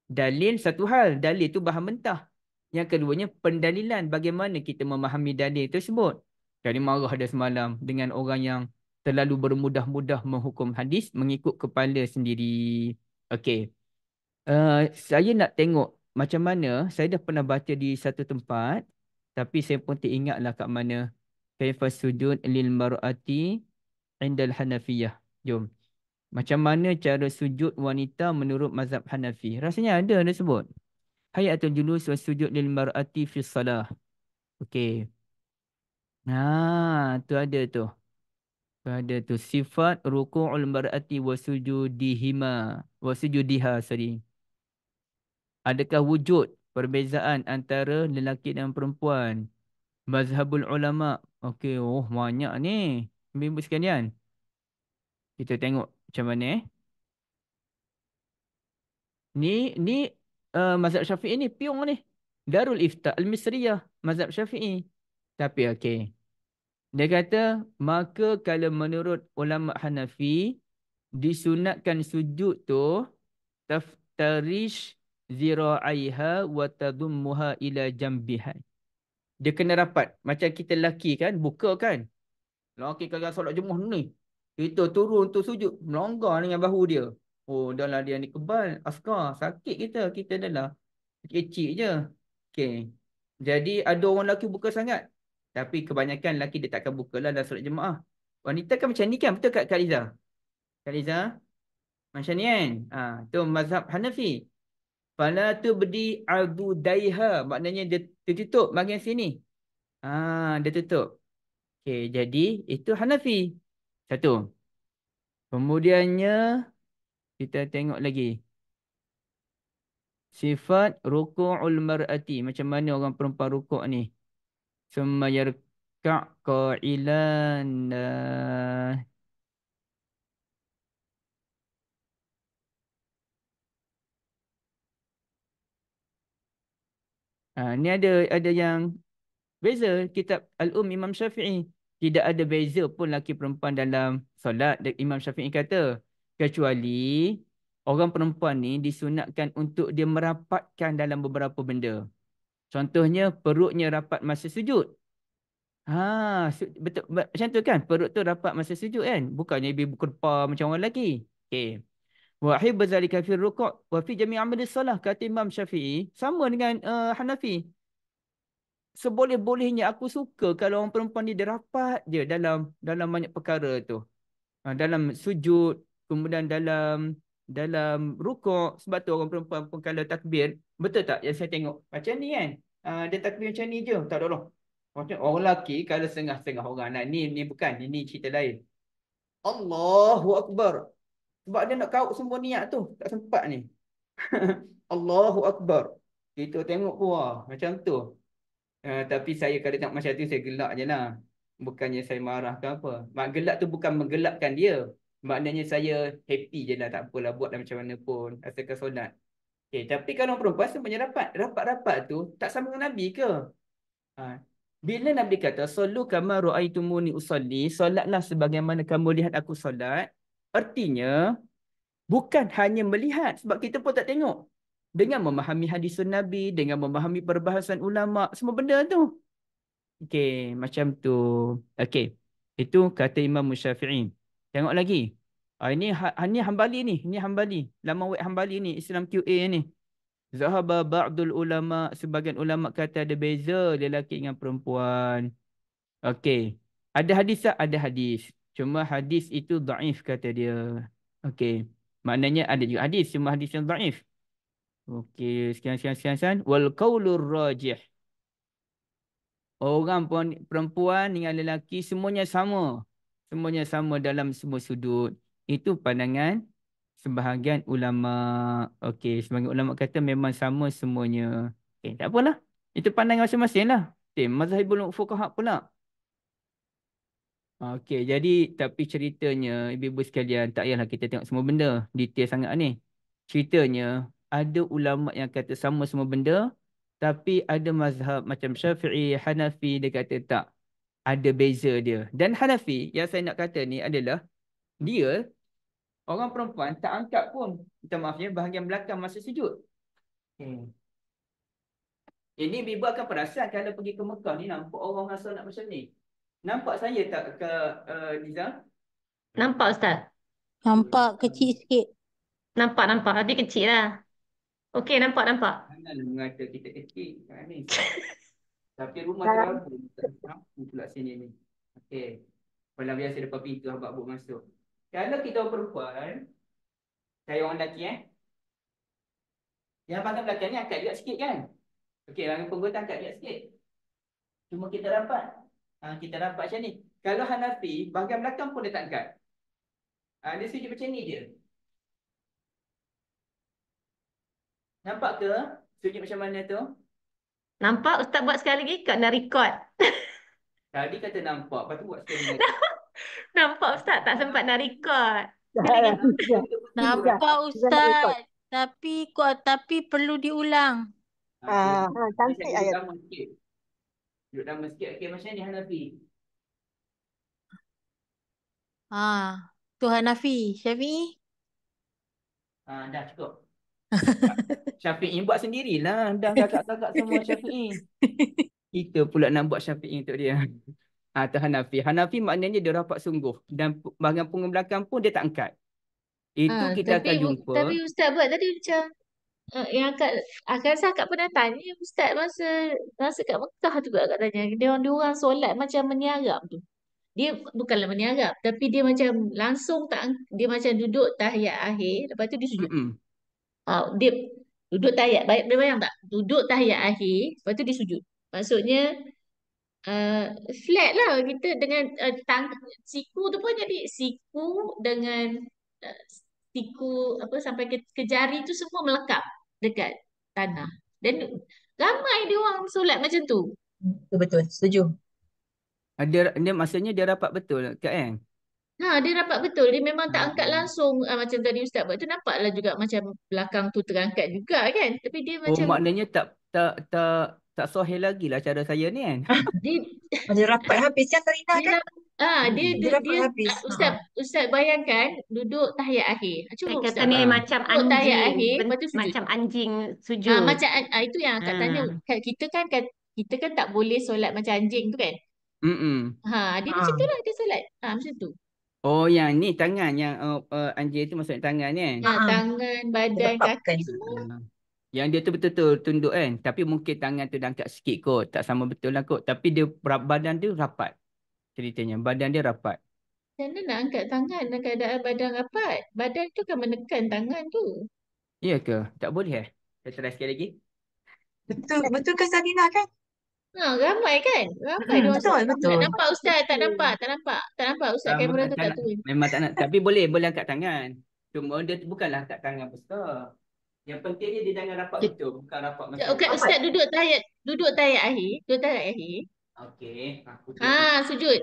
Dalil satu hal, dalil itu bahan mentah. Yang keduanya pendalilan, bagaimana kita memahami dalil tersebut. Jadi marah dah semalam dengan orang yang terlalu bermudah-mudah menghukum hadis mengikut kepala sendiri. Okey. Saya nak tengok macam mana, saya dah pernah baca di satu tempat, tapi saya pun teringatlah kat mana. Kaifa sujud lil mar'ati indal Hanafiyah. Jom. Macam mana cara sujud wanita menurut mazhab Hanafi? Rasanya ada sebut. Hayatul julus wa sujud lil mar'ati fi salah. Okey. Tu ada tu. Ada tu sifat ruku'ul mar'ati wa sujudihima wa sujudiha, sorry. Adakah wujud perbezaan antara lelaki dan perempuan? Mazhabul ulama. Okey, banyak ni. Ibu sekalian. Kita tengok macam mana Ni mazhab Syafi'i ni piung ni. Darul Ifta Al-Misriyah, mazhab Syafi'i. Tapi okey. Dia kata, maka kalau menurut ulama Hanafi, disunatkan sujud tu taftarish zira'aiha wa tadummuha ila jambiha. Dia kena rapat. Macam kita lelaki kan, buka kan. Lelaki kalau solat Jumaat ni, kita turun tu sujud, melonggar dengan bahu dia. Oh, dah lah dia ni kebal, askar, sakit kita dah lah kecil je. Okey. Jadi ada orang lelaki buka sangat. Tapi kebanyakan lelaki dia takkan buka lah dalam solat jemaah. Wanita kan macam ni kan, betul Kak Liza? Kak Liza? Macam ni kan? Tu mazhab Hanafi. Fala tu berdi adudaiha, maknanya dia tertutup bahagian sini. Dia tutup. Okey, jadi itu Hanafi. Satu. Kemudiannya kita tengok lagi. Sifat ruku'ul mar'ati. Macam mana orang perempuan rukuk ni? Summa yarka' qa'ilan. Ni ada yang beza. Kitab Imam Syafi'i. Tidak ada beza pun laki perempuan dalam solat. Imam Syafi'i kata. Kecuali orang perempuan ni disunatkan untuk dia merapatkan dalam beberapa benda. Contohnya perutnya rapat masa sujud. Betul macam tu kan? Perut tu rapat masa sujud kan? Bukannya ibu kerpa macam orang lelaki. Okey. Wa hibba zalika fi ruku' wa fi jami' amal salah, kata Imam Syafi'i, sama dengan Hanafi. Seboleh-bolehnya aku suka kalau orang perempuan ni dia rapat je dalam banyak perkara tu. Dalam sujud, kemudian dalam rukuk. Sebab tu orang perempuan pun kalau takbir, betul tak yang saya tengok macam ni kan? Dia takbir macam ni je, tak ada orang. Orang lelaki kalau setengah-setengah orang ni bukan, ini cerita lain. Allahu Akbar. Sebab dia nak kaut semua niat tu, tak sempat ni. Allahu Akbar. Kita tengok wah macam tu. Tapi saya kalau tengok macam tu saya gelak je lah. Bukannya saya marah ke apa. Mak gelak tu bukan menggelakkan dia. Maknanya saya happy je lah, tak apalah, buat macam mana pun asalkan solat. Tapi kalau perempuan semuanya rapat-rapat tu tak sama dengan Nabi ke? Bila Nabi kata sallu kama ra'aitumuni usalli, solatlah sebagaimana kamu lihat aku solat, artinya bukan hanya melihat, sebab kita pun tak tengok. Dengan memahami hadis Nabi, dengan memahami perbahasan ulama, semua benda tu. Okey, macam tu. Okey. Itu kata Imam Syafi'i. Tengok lagi. Ini Hambali ni, ini Hambali. Laman web Hambali ni, Islam QA ni. Zahaba ba'dul ulama, sebagian ulama kata ada beza lelaki dengan perempuan. Okey. Ada hadis tak? Ada hadis. Cuma hadis itu dhaif kata dia. Okey. Maknanya ada juga hadis, cuma hadis yang dhaif. Okey, sekian. Wal qaulur rajih. Orang perempuan dengan lelaki semuanya sama. Semuanya sama dalam semua sudut. Itu pandangan sebahagian ulama. Okey, sebahagian ulama kata memang sama semuanya. Okey, tak apalah. Itu pandangan masing-masing lah. Okey, mazhabul fuqaha pula. Okey, jadi tapi ceritanya ibu-ibu sekalian, tak payahlah kita tengok semua benda. Detail sangat ni. Ceritanya ada ulama yang kata sama semua benda. Tapi ada mazhab macam Syafi'i, Hanafi, dia kata tak. Ada beza dia. Dan Hanafi yang saya nak kata ni adalah dia orang perempuan tak angkat pun, minta maaf ya, bahagian belakang masa sujud. Ini ibu akan perasan kalau pergi ke Mekah ni nampak orang solat macam ni. Nampak saya tak ke Liza? Nampak Ustaz? Nampak kecil sikit. Nampak. Tapi kecil lah. Okey, nampak. Janganlah mengata kita kecil ni. Tapi rumah terabur. Aku pula sini ni. Okey. Kalau biasa depan pintu abang-abang masuk. Kalau kita orang perempuan, saya orang lelaki yang bahagian belakang ni angkat juga sikit kan? Okey, bahagian penggota angkat juga sikit. Cuma kita rapat. Kita rapat macam ni. Kalau Hanafi, bahagian belakang pun dia tak angkat. Dia sujud macam ni je. Nampak ke? Sujud macam mana tu? Nampak Ustaz buat sekali lagi kat nak record. Tadi kata nampak, lepas tu buat sekali lagi. Nampak Ustaz tak sempat nak record. Nampak Ustaz. Tapi perlu diulang. Cantik ayat. Duduk lama sikit. Okey, macam ni Hanafi. Tu Hanafi. Syafi'i? Dah cukup. Syafi'i buat sendirilah. Dah kakak-kakak semua Syafi'i. Kita pula nak buat Syafi'i untuk dia. Tu Hanafi. Hanafi maknanya dia rapat sungguh. Dan bahagian punggung belakang pun dia tak angkat. Itu kita akan jumpa. Tapi Ustaz buat tadi macam yang akan rasa akak pernah tanya Ustaz masa kat Mekah tu akak tanya. Dia orang solat macam meniarap tu. Dia bukanlah meniarap, tapi dia macam langsung dia macam duduk tahiyat akhir, lepas tu dia sujud. Dia duduk tahiyat, bayang tak? Duduk tahiyat akhir, lepas tu dia sujud. Maksudnya flat lah kita dengan siku tu pun jadi siku dengan siku apa sampai ke jari tu semua melekat dekat tanah. Dan ramai dia orang solat macam tu. Betul, setuju. Dia maksudnya dia rapat betul kan? Dia rapat betul. Dia memang tak angkat langsung macam tadi Ustaz buat tu, nampaklah juga macam belakang tu terangkat juga kan. Tapi dia macam maknanya tak sahih lagi lah cara saya ni kan. Macam rapat habis kan Sarina kan? Dia Dia dapat dia habis. Ustaz bayangkan duduk tahiyat akhir. Saya Cuba kata Ustaz ni bayangkan. macam Duduk tahiyat anjing, akhir, lepas tu sujud. macam anjing sujud. Macam itu yang akak tanya. Kita kan tak boleh solat macam anjing tu kan. Dia macam tu lah dia solat. Macam tu. Oh, yang ni tangan yang anjing tu maksudnya tangan ni kan? Tangan, badan, Lekapkan. kaki semua. Yang dia tu betul-betul tunduk kan. Tapi mungkin tangan tu dah angkat sikit kot. Tak sama betul lah kot. Tapi dia badan dia rapat. Ceritanya. Badan dia rapat. Macam mana nak angkat tangan dalam keadaan badan rapat? Badan tu kan menekan tangan tu. Ya ke? Tak boleh Saya try sekali lagi. Betul ke Salina kan? Ramai kan? Ramai dia orang Betul, solat. betul. Tak nampak Ustaz? Tak nampak Ustaz, kamera tu tak turun. Memang tak nak. Tapi boleh angkat tangan. Cuma dia bukanlah angkat tangan besar. Yang pentingnya dia jangan rapat betul. Bukan rapat macam Okay, Ustaz duduk tahiyat akhir. Duduk tahiyat akhir. Okey. Sujud.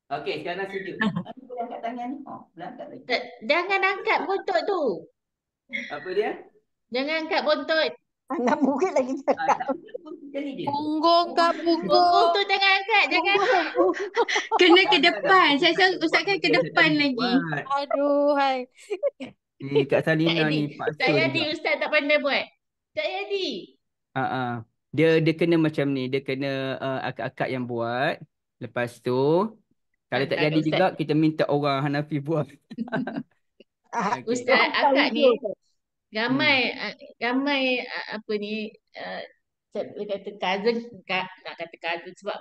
Okey, sekarang sujud. Boleh angkat tangan ni. Boleh angkat lagi. Jangan angkat bontot tu. Apa dia? Jangan angkat bontot. Nak murid lagi cakap. Jadi dia. Punggung Kak, Punggung punggung. tu jangan angkat. Jangan angkat. Kena ke depan. Saya rasa Ustaz kan ke depan lagi. Aduh, hai. Ni Kak Salina Tak ni Tak paksa jadi juga. Ustaz tak pandai buat. Tak jadi. Dia kena macam ni. Dia kena akak-akak yang buat. Lepas tu kalau tak jadi juga kita minta orang Hanafi buat. Okay. Ustaz, akak ni ramai apa ni dia kata nak kata cousin sebab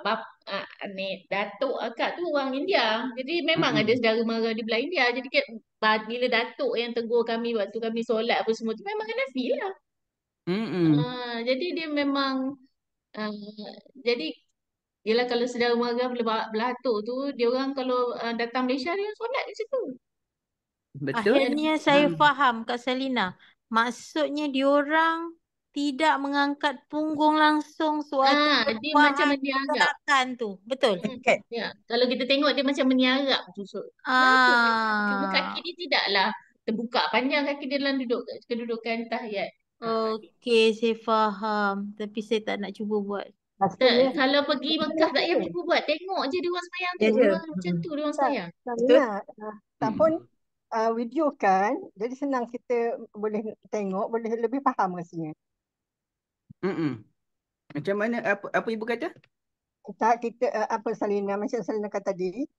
ni datuk akak tu orang India. Jadi memang ada saudara mara di belah India. Jadi bila datuk yang tegur kami waktu kami solat apa semua tu memang Hanafi lah. Jadi dia memang jadi yelah kalau saudara mara belah datuk tu dia orang kalau datang Malaysia dia solat di situ. Betul. Akhirnya saya faham Kak Selina. Maksudnya diorang tidak mengangkat punggung langsung suatu dia macam perubahan meniarap. pergerakan tu. Betul? Ya, kalau kita tengok dia macam meniarap tu. Cuma kaki dia tidaklah terbuka panjang kaki dia dalam kedudukan tahiyat. Okey, saya faham. Tapi saya tak nak cuba buat. Kalau pergi Mekah tak payah cuba buat. Tengok je dia orang semayang tu. Dia orang macam tu dia orang semayang. Tak pun videokan. Jadi senang kita boleh tengok. Boleh lebih faham rasanya. Macam mana? Apa ibu kata? Kita apa Salina macam Salina kata tadi,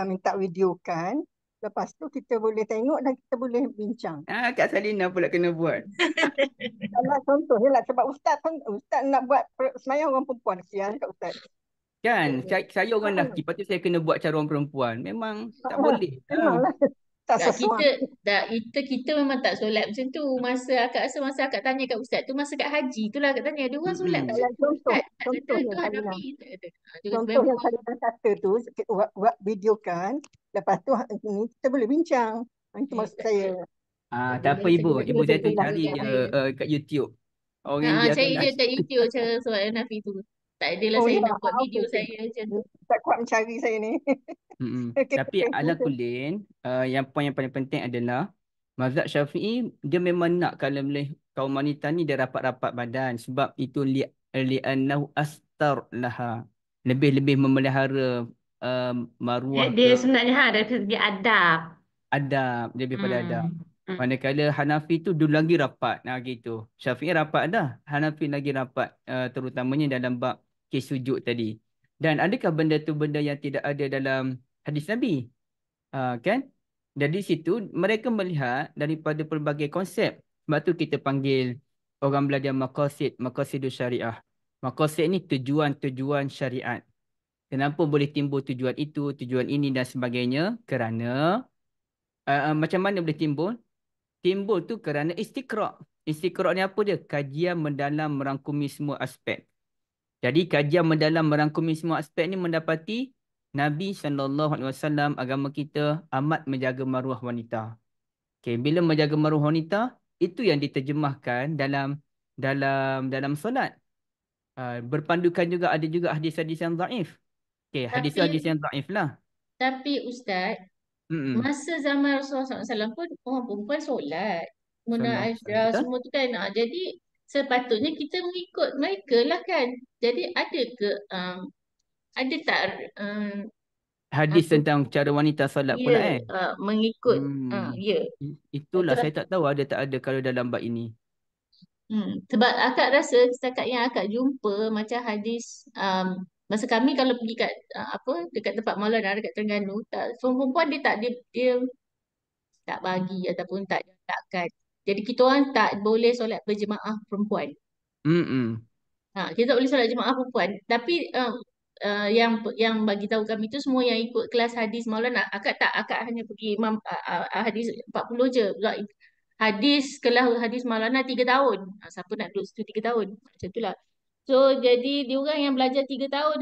minta videokan. Lepas tu kita boleh tengok dan kita boleh bincang. Kak Salina pula kena buat. Kalau contohnya lah sebab Ustaz nak buat semayang orang perempuan. Kesian kat Ustaz. Kan, saya orang lelaki, lepas tu saya kena buat cara orang perempuan. Memang tak boleh. Memanglah. Tak sesuai. Kita memang tak solat macam tu. Akak tanya kat Ustaz tu, masa kat haji tu lah akak tanya. Dia orang solat macam tu. Contoh yang Contoh Salina kata tu, buat videokan. Lepas tu kita boleh bincang. Itu maksud saya. Tak apa ibu. Ibu saya tu cari je kat YouTube. Orang India cari solat. je kat YouTube cara solat Hanafi tu. Tak adalah saya nak buat video saya macam tu. Tak kuat mencari saya ni. Tapi ala kulin, yang poin yang paling penting adalah mazhab Syafi'i dia memang nak kalau kaum wanita ni dia rapat-rapat badan sebab itu li'annahu astar laha. Lebih memelihara maruah Dia sebenarnya dari segi adab. Adab lebih pada adab. Manakala Hanafi tu dulu lagi rapat. Gitu. Syafi'i rapat dah. Hanafi lagi rapat. Terutamanya dalam bab kes sujud tadi. Dan adakah benda tu benda yang tidak ada dalam hadis Nabi? Kan? Dari situ mereka melihat daripada pelbagai konsep. Sebab tu kita panggil orang belajar maqasidus syariah. Maqasid ni tujuan-tujuan syariat. Kenapa boleh timbul tujuan itu, tujuan ini dan sebagainya? Kerana macam mana boleh timbul? Timbul tu kerana istiqra'. Istiqra' ni apa dia? Kajian mendalam merangkumi semua aspek. Jadi kajian mendalam merangkumi semua aspek ni mendapati Nabi SAW agama kita amat menjaga maruah wanita. Okay, bila menjaga maruah wanita, itu yang diterjemahkan dalam solat. Berpandukan juga ada juga hadis-hadis yang dhaif. Okay, hadis-hadis yang dhaif lah. Tapi Ustaz, masa zaman Rasulullah SAW pun orang perempuan solat. Muna Aisyah semua tu kan. Jadi sepatutnya kita mengikut mereka lah kan. Jadi ada tak Hadis Aku tentang cara wanita solat pula ya eh. mengikut ya. Itulah Itulah. saya tak tahu ada tak ada kalau dalam bab ini. Sebab akak rasa setakat yang akak jumpa macam hadis masa kami kalau pergi kat dekat tempat Maulana dekat Terengganu, tak, seorang perempuan dia tak bagi ataupun tak galakkan. Jadi kita orang tak boleh solat berjemaah perempuan. Hmm. Kita tak boleh solat jemaah perempuan. Tapi yang bagi tahu kami tu semua yang ikut kelas hadis Maulana. Akak hanya pergi imam hadis 40 je. Pula kelas hadis Maulana 3 tahun. Siapa nak duduk situ 3 tahun? Macam tu lah. So jadi dia orang yang belajar 3 tahun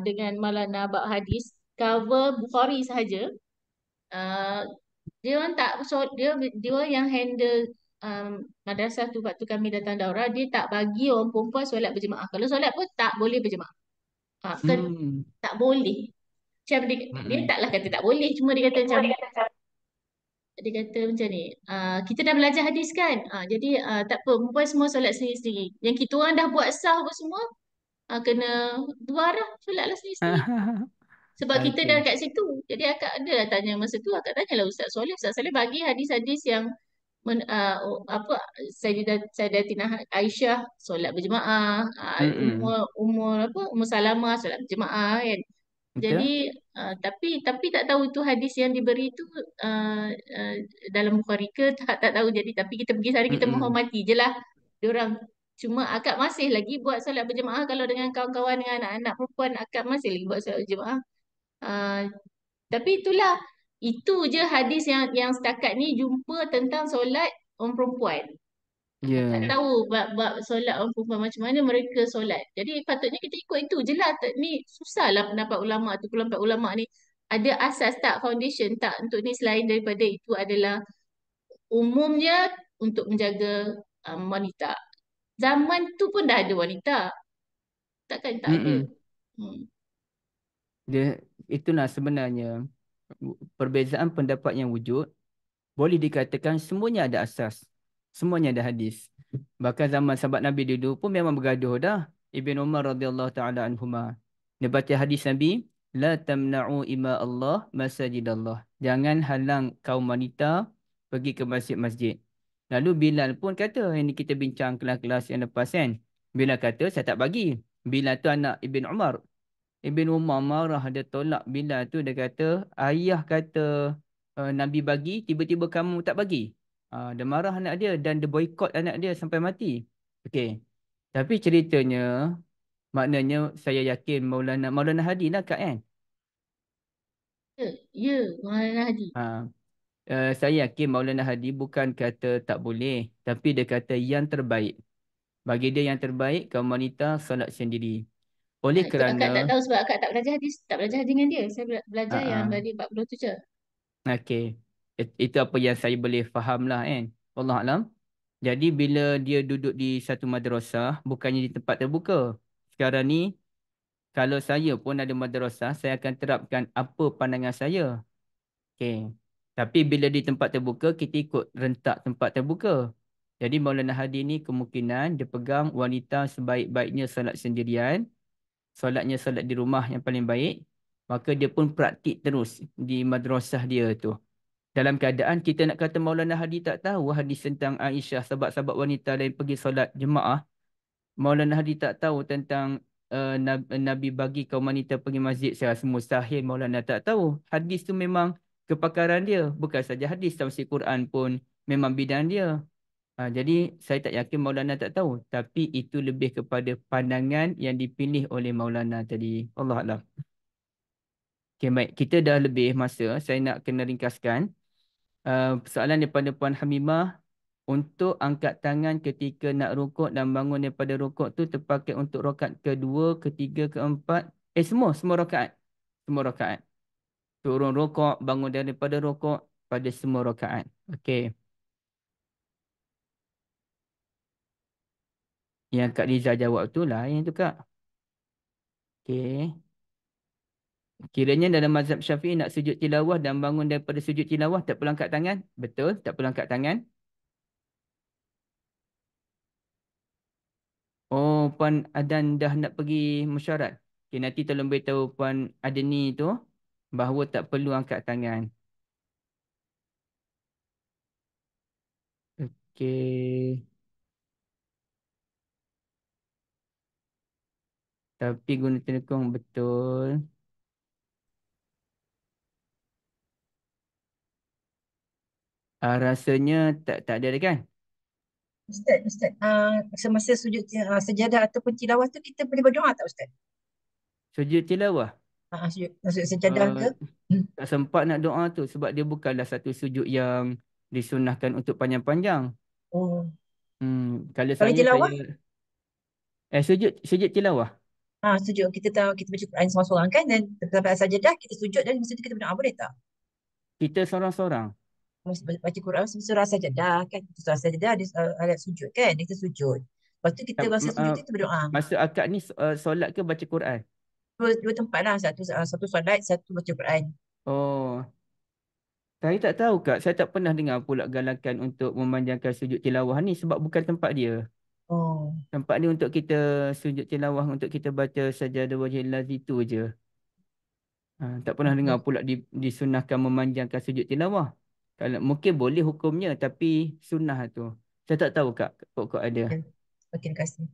dengan Maulana bab hadis cover Bukhari sahaja. Uh, dia orang tak so dia orang yang handle madrasah tu waktu kami datang daurah, dia tak bagi orang perempuan solat berjemaah. Kalau solat pun tak boleh berjemaah. Bukan tak boleh. Macam dia taklah kata tak boleh, cuma dia kata macam ni, kita dah belajar hadis kan, jadi tak apa, perempuan semua solat sendiri-sendiri. Yang kita orang dah buat sah apa semua, kena luar lah, solatlah sendiri-sendiri. Sebab kita dah Okey. kat situ. Jadi akak ada lah tanya masa tu, akak tanyalah Ustaz Soleh. Ustaz Soleh bagi hadis-hadis yang Sayyidatina Aisyah solat berjemaah, Ummu Salamah solat berjemaah kan. Betul? Jadi tapi tak tahu tu hadis yang diberi tu dalam Bukhari ke tak tahu. Jadi tapi kita pergi sana, kita menghormati je lah diorang. Cuma akak masih lagi buat solat berjemaah kalau dengan kawan-kawan, dengan anak-anak perempuan, akak masih lagi buat solat berjemaah. Tapi itulah, itu je hadis yang setakat ni jumpa tentang solat orang perempuan. Tak tahu bab solat orang perempuan macam mana mereka solat. Jadi patutnya kita ikut itu je lah. Ni susahlah pendapat ulama' tu. Pendapat ulama' ni ada asas tak, foundation tak untuk ni, selain daripada itu adalah umumnya untuk menjaga wanita. Zaman tu pun dah ada wanita. Takkan tak ada. Itulah sebenarnya perbezaan pendapat yang wujud. Boleh dikatakan semuanya ada asas. Semuanya ada hadis. Bahkan zaman sahabat Nabi dulu pun memang bergaduh dah. Ibn Umar radhiyallahu ta'ala anhuma. Dia baca hadis Nabi. La tamna'u ima Allah masajid Allah. Jangan halang kaum wanita pergi ke masjid-masjid. Lalu Bilal pun kata, ini kita bincang kelas-kelas yang lepas kan. Bilal kata, saya tak bagi. Bilal tu anak Ibn Umar. Ibn Umar marah, dia tolak Bilal tu. Dia kata, ayah kata Nabi bagi, tiba-tiba kamu tak bagi. Dia marah anak dia dan dia boikot anak dia sampai mati. Okey. Tapi ceritanya, maknanya saya yakin Maulana Hadi lah Kak kan? Ya, Maulana Hadi. Saya yakin Maulana Hadi bukan kata tak boleh, tapi dia kata yang terbaik. Bagi dia yang terbaik, kaum wanita solat sendiri. Oleh Itu akak tak kerana tahu sebab akak tak belajar hadis, tak belajar hadis dengan dia. Saya belajar yang dari 40 tu je. Okey. Itu apa yang saya boleh faham lah kan. Wallahualam. Jadi bila dia duduk di satu madrasah, bukannya di tempat terbuka. Sekarang ni, kalau saya pun ada madrasah, saya akan terapkan apa pandangan saya. Okey. Tapi bila di tempat terbuka, kita ikut rentak tempat terbuka. Jadi Maulana Hadi ni kemungkinan dia pegang wanita sebaik-baiknya solat sendirian. Solatnya solat di rumah yang paling baik. Maka dia pun praktik terus di madrasah dia tu. Dalam keadaan kita nak kata Maulana Hadi tak tahu hadis tentang Aisyah, sahabat-sahabat wanita lain pergi solat jemaah. Maulana Hadi tak tahu tentang Nabi bagi kaum wanita pergi masjid. Saya rasa mustahil Maulana tak tahu. Hadis tu memang kepakaran dia. Bukan saja hadis, tafsir Quran pun memang bidang dia. Jadi saya tak yakin Maulana tak tahu. Tapi itu lebih kepada pandangan yang dipilih oleh Maulana tadi. Allahuakbar. Okay, baik. Kita dah lebih masa. Saya nak kena ringkaskan. Soalan daripada Puan Hamimah, untuk angkat tangan ketika nak rukuk dan bangun daripada rukuk tu terpakai untuk rakaat kedua, ketiga, keempat. Semua rakaat. Semua rakaat. Turun rukuk, bangun daripada rukuk pada semua rakaat. Okey. Yang Kak Liza jawab tu lah yang tu Kak. Okey. Kiranya dalam mazhab Syafi'i nak sujud tilawah dan bangun daripada sujud tilawah tak perlu angkat tangan? Betul, tak perlu angkat tangan. Oh, Puan Adan dah nak pergi mesyuarat. Okay, nanti tolong beritahu Puan Adeni tu. bahawa tak perlu angkat tangan. Okey. Tapi guna telekong betul. Rasanya tak ada kan? Ustaz, semasa sujud sejadah ataupun tilawah tu kita boleh berdoa tak Ustaz? Sujud tilawah. Sujud sejadah ke? Tak sempat nak doa tu sebab dia bukanlah satu sujud yang disunahkan untuk panjang-panjang. Oh. Kalau Kalau saya tilawah? sujud tilawah. Sujud kita tahu kita baca Quran seorang-seorang kan, dan sampai sajadah kita sujud dan masa tu kita berdoa, boleh tak? Kita seorang-seorang. Baca Quran surah sajadah kan, surah sajadah ada ayat sujud kan, kita sujud. Lepas tu kita masa sujud tu kita berdoa. Masa akad ni solat ke baca Quran? Dua tempat lah, satu solat, satu baca Quran. Oh. Saya tak tahu Kak, saya tak pernah dengar pula galakan untuk memanjangkan sujud tilawah ni sebab bukan tempat dia. Oh. Tempat ni untuk kita sujud tilawah, untuk kita baca sajadah wajhil ladzi tu je. Tak pernah dengar pula disunahkan memanjangkan sujud tilawah. Kalau mungkin boleh hukumnya tapi sunnah tu. Saya tak tahu Kak, kok ada. Okey, terima kasih.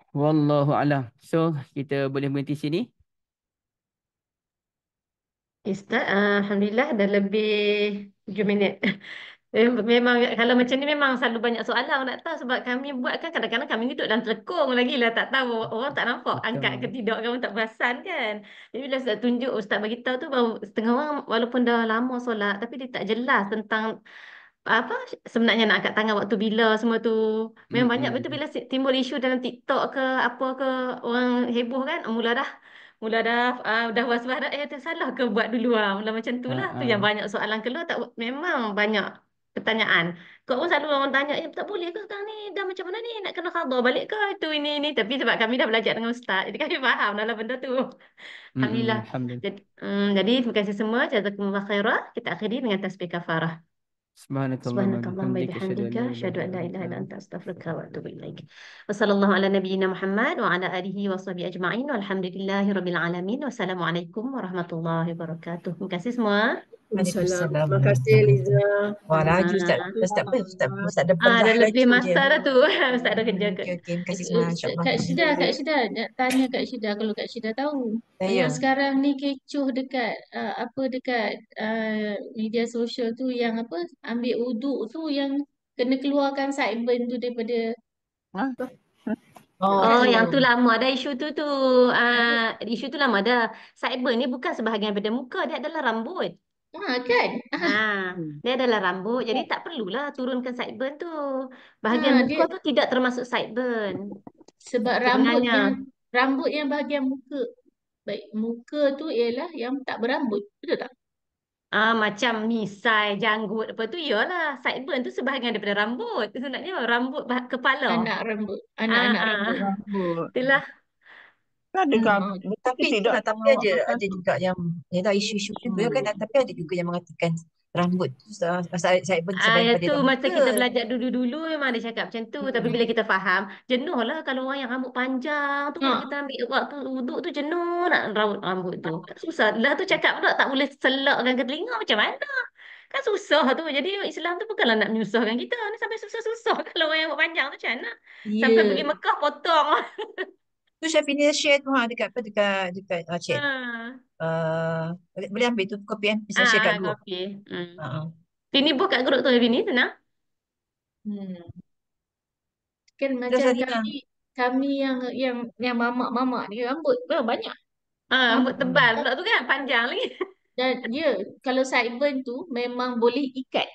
Wallahu alam. So, kita boleh berhenti sini. Ustaz, Alhamdulillah dah lebih 7 minit. Memang kalau macam ni memang selalu banyak soalan orang nak tahu sebab kami buat kan kadang-kadang kami duduk dalam telekong lagi lah tak tahu orang tak nampak angkat ke tidak kan orang tak perasan kan. Jadi bila Ustaz tunjuk Ustaz bagi tahu tu baru setengah orang walaupun dah lama solat tapi dia tak jelas tentang apa sebenarnya nak angkat tangan waktu bila semua tu. Memang banyak betul bila timbul isu dalam TikTok ke apa ke orang heboh kan mula dah was-was salah ke buat dulu mula macam tu lah tu yang banyak soalan keluar tak memang banyak pertanyaan. Kau pun selalu orang tanya, tak boleh ke sekarang ni? Dah macam mana ni? Nak kena khabar balik ke? Itu, ini. Tapi sebab kami dah belajar dengan Ustaz. Jadi kami faham dalam benda tu. Alhamdulillah. Jadi, terima kasih semua. Jazakumullah khairah. Kita akhiri dengan tasbih kafarah. Subhanakallahumma bihamdika asyhadu an la ilaha illa anta astaghfiruka wa atubu ilaik. Wassallallahu ala nabiyyina Muhammad wa ala alihi wa sahbihi ajma'in walhamdulillahi rabbil alamin. Wassalamualaikum warahmatullahi wabarakatuh. Terima kasih semua. Waalaikumsalam. Terima kasih Liza. Wah, laju Ustaz depan dah lebih laju masa je. dah tu. Ustaz ada kerja ke? Okey, terima kasih semua. InsyaAllah. Kak Syida, nak tanya Kak Syida kalau Kak Syida tahu. Yang sekarang ni kecoh dekat dekat media sosial tu yang ambil wuduk tu yang kena keluarkan sideburn tu daripada yang tu lama dah isu tu isu tu lama dah. Sideburn ni bukan sebahagian daripada muka, dia adalah rambut. Kan? Dia adalah rambut. Jadi tak perlulah turunkan sideburn tu. Bahagian muka tu tidak termasuk sideburn. Sebab rambut yang bahagian muka. Baik, muka tu ialah yang tak berambut. Betul tak? Macam misai, janggut apa tu iyalah. Sideburn tu sebahagian daripada rambut. Sebenarnya rambut kepala. Anak rambut. Anak-anak rambut. Itulah. Tapi ada juga yang dah isu-isu juga kan, tapi ada juga yang mengatakan rambut tu sideburn sebaik pada tu rambut masa kita belajar dulu-dulu memang dia cakap macam tu. Tapi bila kita faham, jenuh lah kalau orang yang rambut panjang tu kalau kita ambil waktu wuduk tu jenuh nak rambut tu. Kan susah. Lah tu cakap pula tak boleh selakkan ke telinga macam mana? Kan susah tu. Jadi Islam tu bukanlah nak menyusahkan kita. Ni sampai susah-susah kalau orang yang rambut panjang tu macam mana? Sampai pergi Mekah potong. Tu Syafina share tu dekat chat. Boleh ambil tu kopi kan, bisa share kat group. Ini buat kat grup tu Vini senang. Kan macam kami yang mamak-mamak ni rambut banyak. Rambut tebal pula tu kan, panjang lagi. Dan kalau sideburn tu memang boleh ikat.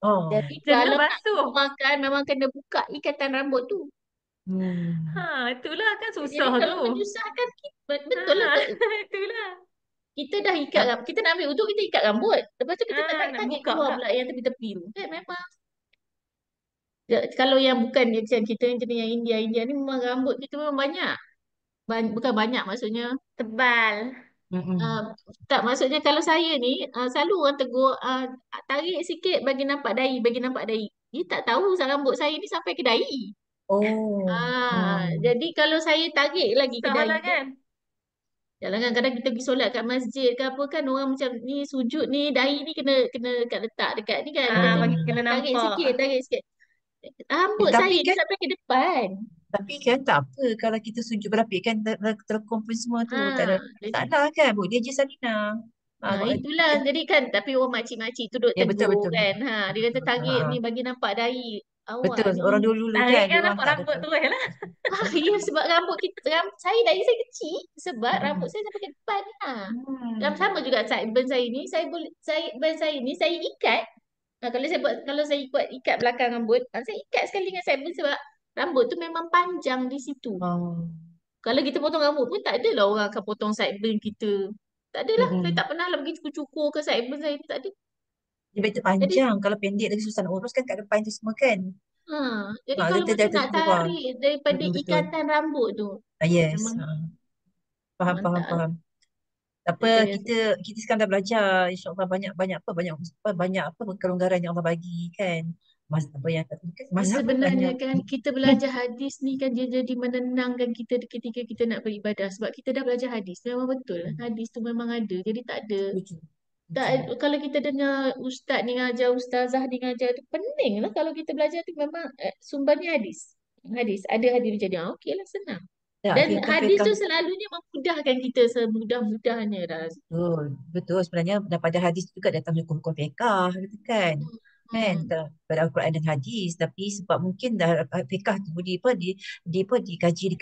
Jadi kalau nak makan memang kena buka ikatan rambut tu. Itulah kan susah tu. Kalau menyusahkan kita, betul lah. Itulah. Kita dah ikat rambut. Kita nak ambil wuduk, kita ikat rambut. Lepas tu kita tak tarik keluar pula yang tepi-tepi tu. Kan memang. Kalau yang bukan dia macam kita yang India ni memang rambut kita memang banyak. Bukan banyak maksudnya. Tebal. Tak maksudnya kalau saya ni selalu orang tegur tarik sikit bagi nampak dahi. Dia tak tahu rambut saya ni sampai ke dahi. Jadi kalau saya tarik lagi ke dahi kan? Jangan kadang kita pergi solat kat masjid ke apa kan, orang macam ni sujud ni, dahi ni kena kena kat letak dekat ni kan. Kita macam Bagi kena tarik nampak. sikit, tarik sikit. Rambut saya Tapi ni kan, sampai ke depan. tapi kan tak apa kalau kita sujud berlapis kan terkong pun semua tu. Tak ada masalah kan. Boleh je Salina. Itulah. Jadi kan, tapi orang makcik-makcik tu duk Ya betul tegur betul. kan. Dia kata tarik Ha, ni bagi nampak dahi. Awak betul. ni. Orang dulu-dulu Tarik kan kan dia orang nampak tak rambut ada. tu lah. Ya, sebab rambut kita, saya dahi saya kecil. Sebab rambut Hmm. saya sampai ke depan. Hmm. Sama juga sideburn saya ni, sideburn saya ni saya ikat. Kalau saya ikat belakang rambut, saya ikat sekali dengan sideburn sebab rambut tu memang panjang di situ. Oh. Kalau kita potong rambut pun tak adalah orang akan potong sideburn kita. Tak adalah. Saya tak pernah lah pergi cukur-cukur ke sideburn saya ni, tak ada. Dia betul Jadi panjang. Kalau pendek lagi susah nak urus kan kat depan tu semua kan. jadi Dia kalau macam nak terkeluar. tarik daripada Betul. ikatan rambut tu, Yes. memang Faham. mantap. Apa Jadi kita sekarang dah belajar, insya-Allah banyak apa kelonggaran yang Allah bagi kan. Apa yang mazhab sebenarnya banyak. kan kita belajar hadis ni kan dia jadi menenangkan kita ketika kita nak beribadah sebab kita dah belajar hadis. Memang betul. Hadis tu memang ada. Jadi tak ada. Kalau kita dengar ustaz ni ngajar, ustazah ni ngajar tu pening lah. Kalau kita belajar tu memang sumbernya hadis. Hadis. Ada hadis jadi okey lah, senang. Tak, Dan hadis fiqh-fiqh tu selalunya memudahkan kita semudah-mudahnya dah. betul sebenarnya daripada hadis juga datang hukum-hukum fiqh gitu kan. Kan pada Al-Quran dan hadis, tapi sebab mungkin dah fiqh tu dikaji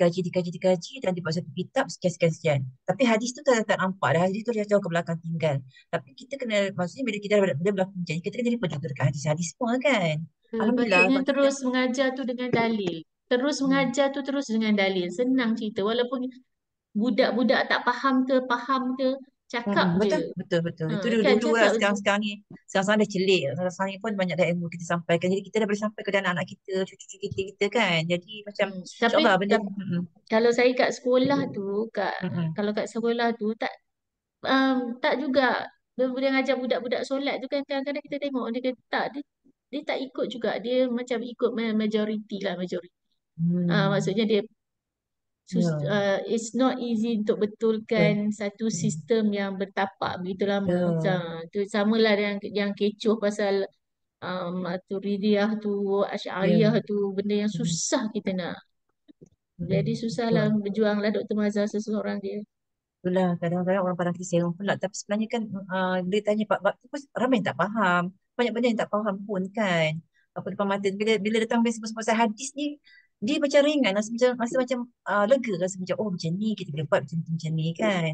dan dibuat satu kitab sekian. Tapi hadis tu tak nampak dah, hadis tu dah jauh ke belakang tinggal. Tapi kita kena, maksudnya bila kita dah berlaku menjadi, kita kena lipat juga dekat hadis-hadis semua kan. Alhamdulillah Patutnya sebab kita terus mengajar tu dengan dalil. Terus mengajar tu terus dengan dalil. Senang cerita. Walaupun budak-budak tak faham ke, cakap je. betul. Itu Kan dulu lah, cakap je. sekarang ni dah celik. Sekarang ni pun banyak dah ilmu kita sampaikan. Jadi kita dah boleh sampai ke anak-anak kita, cucu-cucu kita kan. Jadi macam Tapi insyaAllah benda kalau saya kat sekolah tu, kalau kat sekolah tu tak juga dia ngajar budak-budak solat tu kan kadang-kadang kita tengok dia kata tak, dia tak ikut juga, dia macam ikut majoriti lah, majoriti. Maksudnya dia it's not easy untuk betulkan satu sistem yang bertapak begitu lama. Tu samalah yang kecoh pasal Maturidiyah tu, Asy'ariyah tu, benda yang susah kita nak. Jadi susahlah berjuanglah Dr. Mazhar seseorang dia. Itulah kadang-kadang orang pandang kita serong pula. Tapi sebenarnya kan dia tanya bab tu pun ramai yang tak faham. Banyak benda yang tak faham pun kan. Apa depan mata. Bila datang sebut pasal hadis ni, dia macam ringan. Rasa macam lega. Rasa macam oh macam ni kita boleh buat macam ni kan.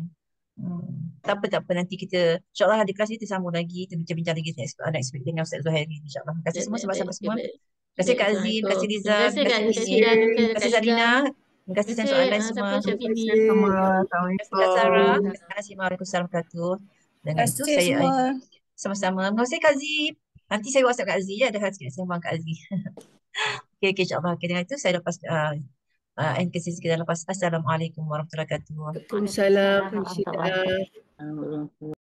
Tak apa nanti kita insyaAllah di kelas ni kita sambung lagi. Kita bincang-bincang lagi next week dengan Ustaz Zuhairi insyaAllah. Terima kasih semua sama-sama semua. Terima kasih Kak Azim, terima kasih Liza, Terima kasih Kak Syida dan terima kasih Kak Liza. Zarina. Terima kasih Terima soalan kasih semua. siapa Chef ini. Terima kasih Kak Sarah. Terima kasih. Waalaikumsalam warahmatullahi wabarakatuh. Dengan itu Terima kasih saya semua. sama-sama. Terima kasih Kak Zee. Nanti saya WhatsApp Kak Zee ya. Ada hal sikit nak sembang Kak Zee. Okay, insyaAllah. Okay, dengan itu saya lepas end ke sesi kita lepas. Assalamualaikum warahmatullahi wabarakatuh. Waalaikumsalam. Waalaikumsalam warahmatullahi wabarakatuh.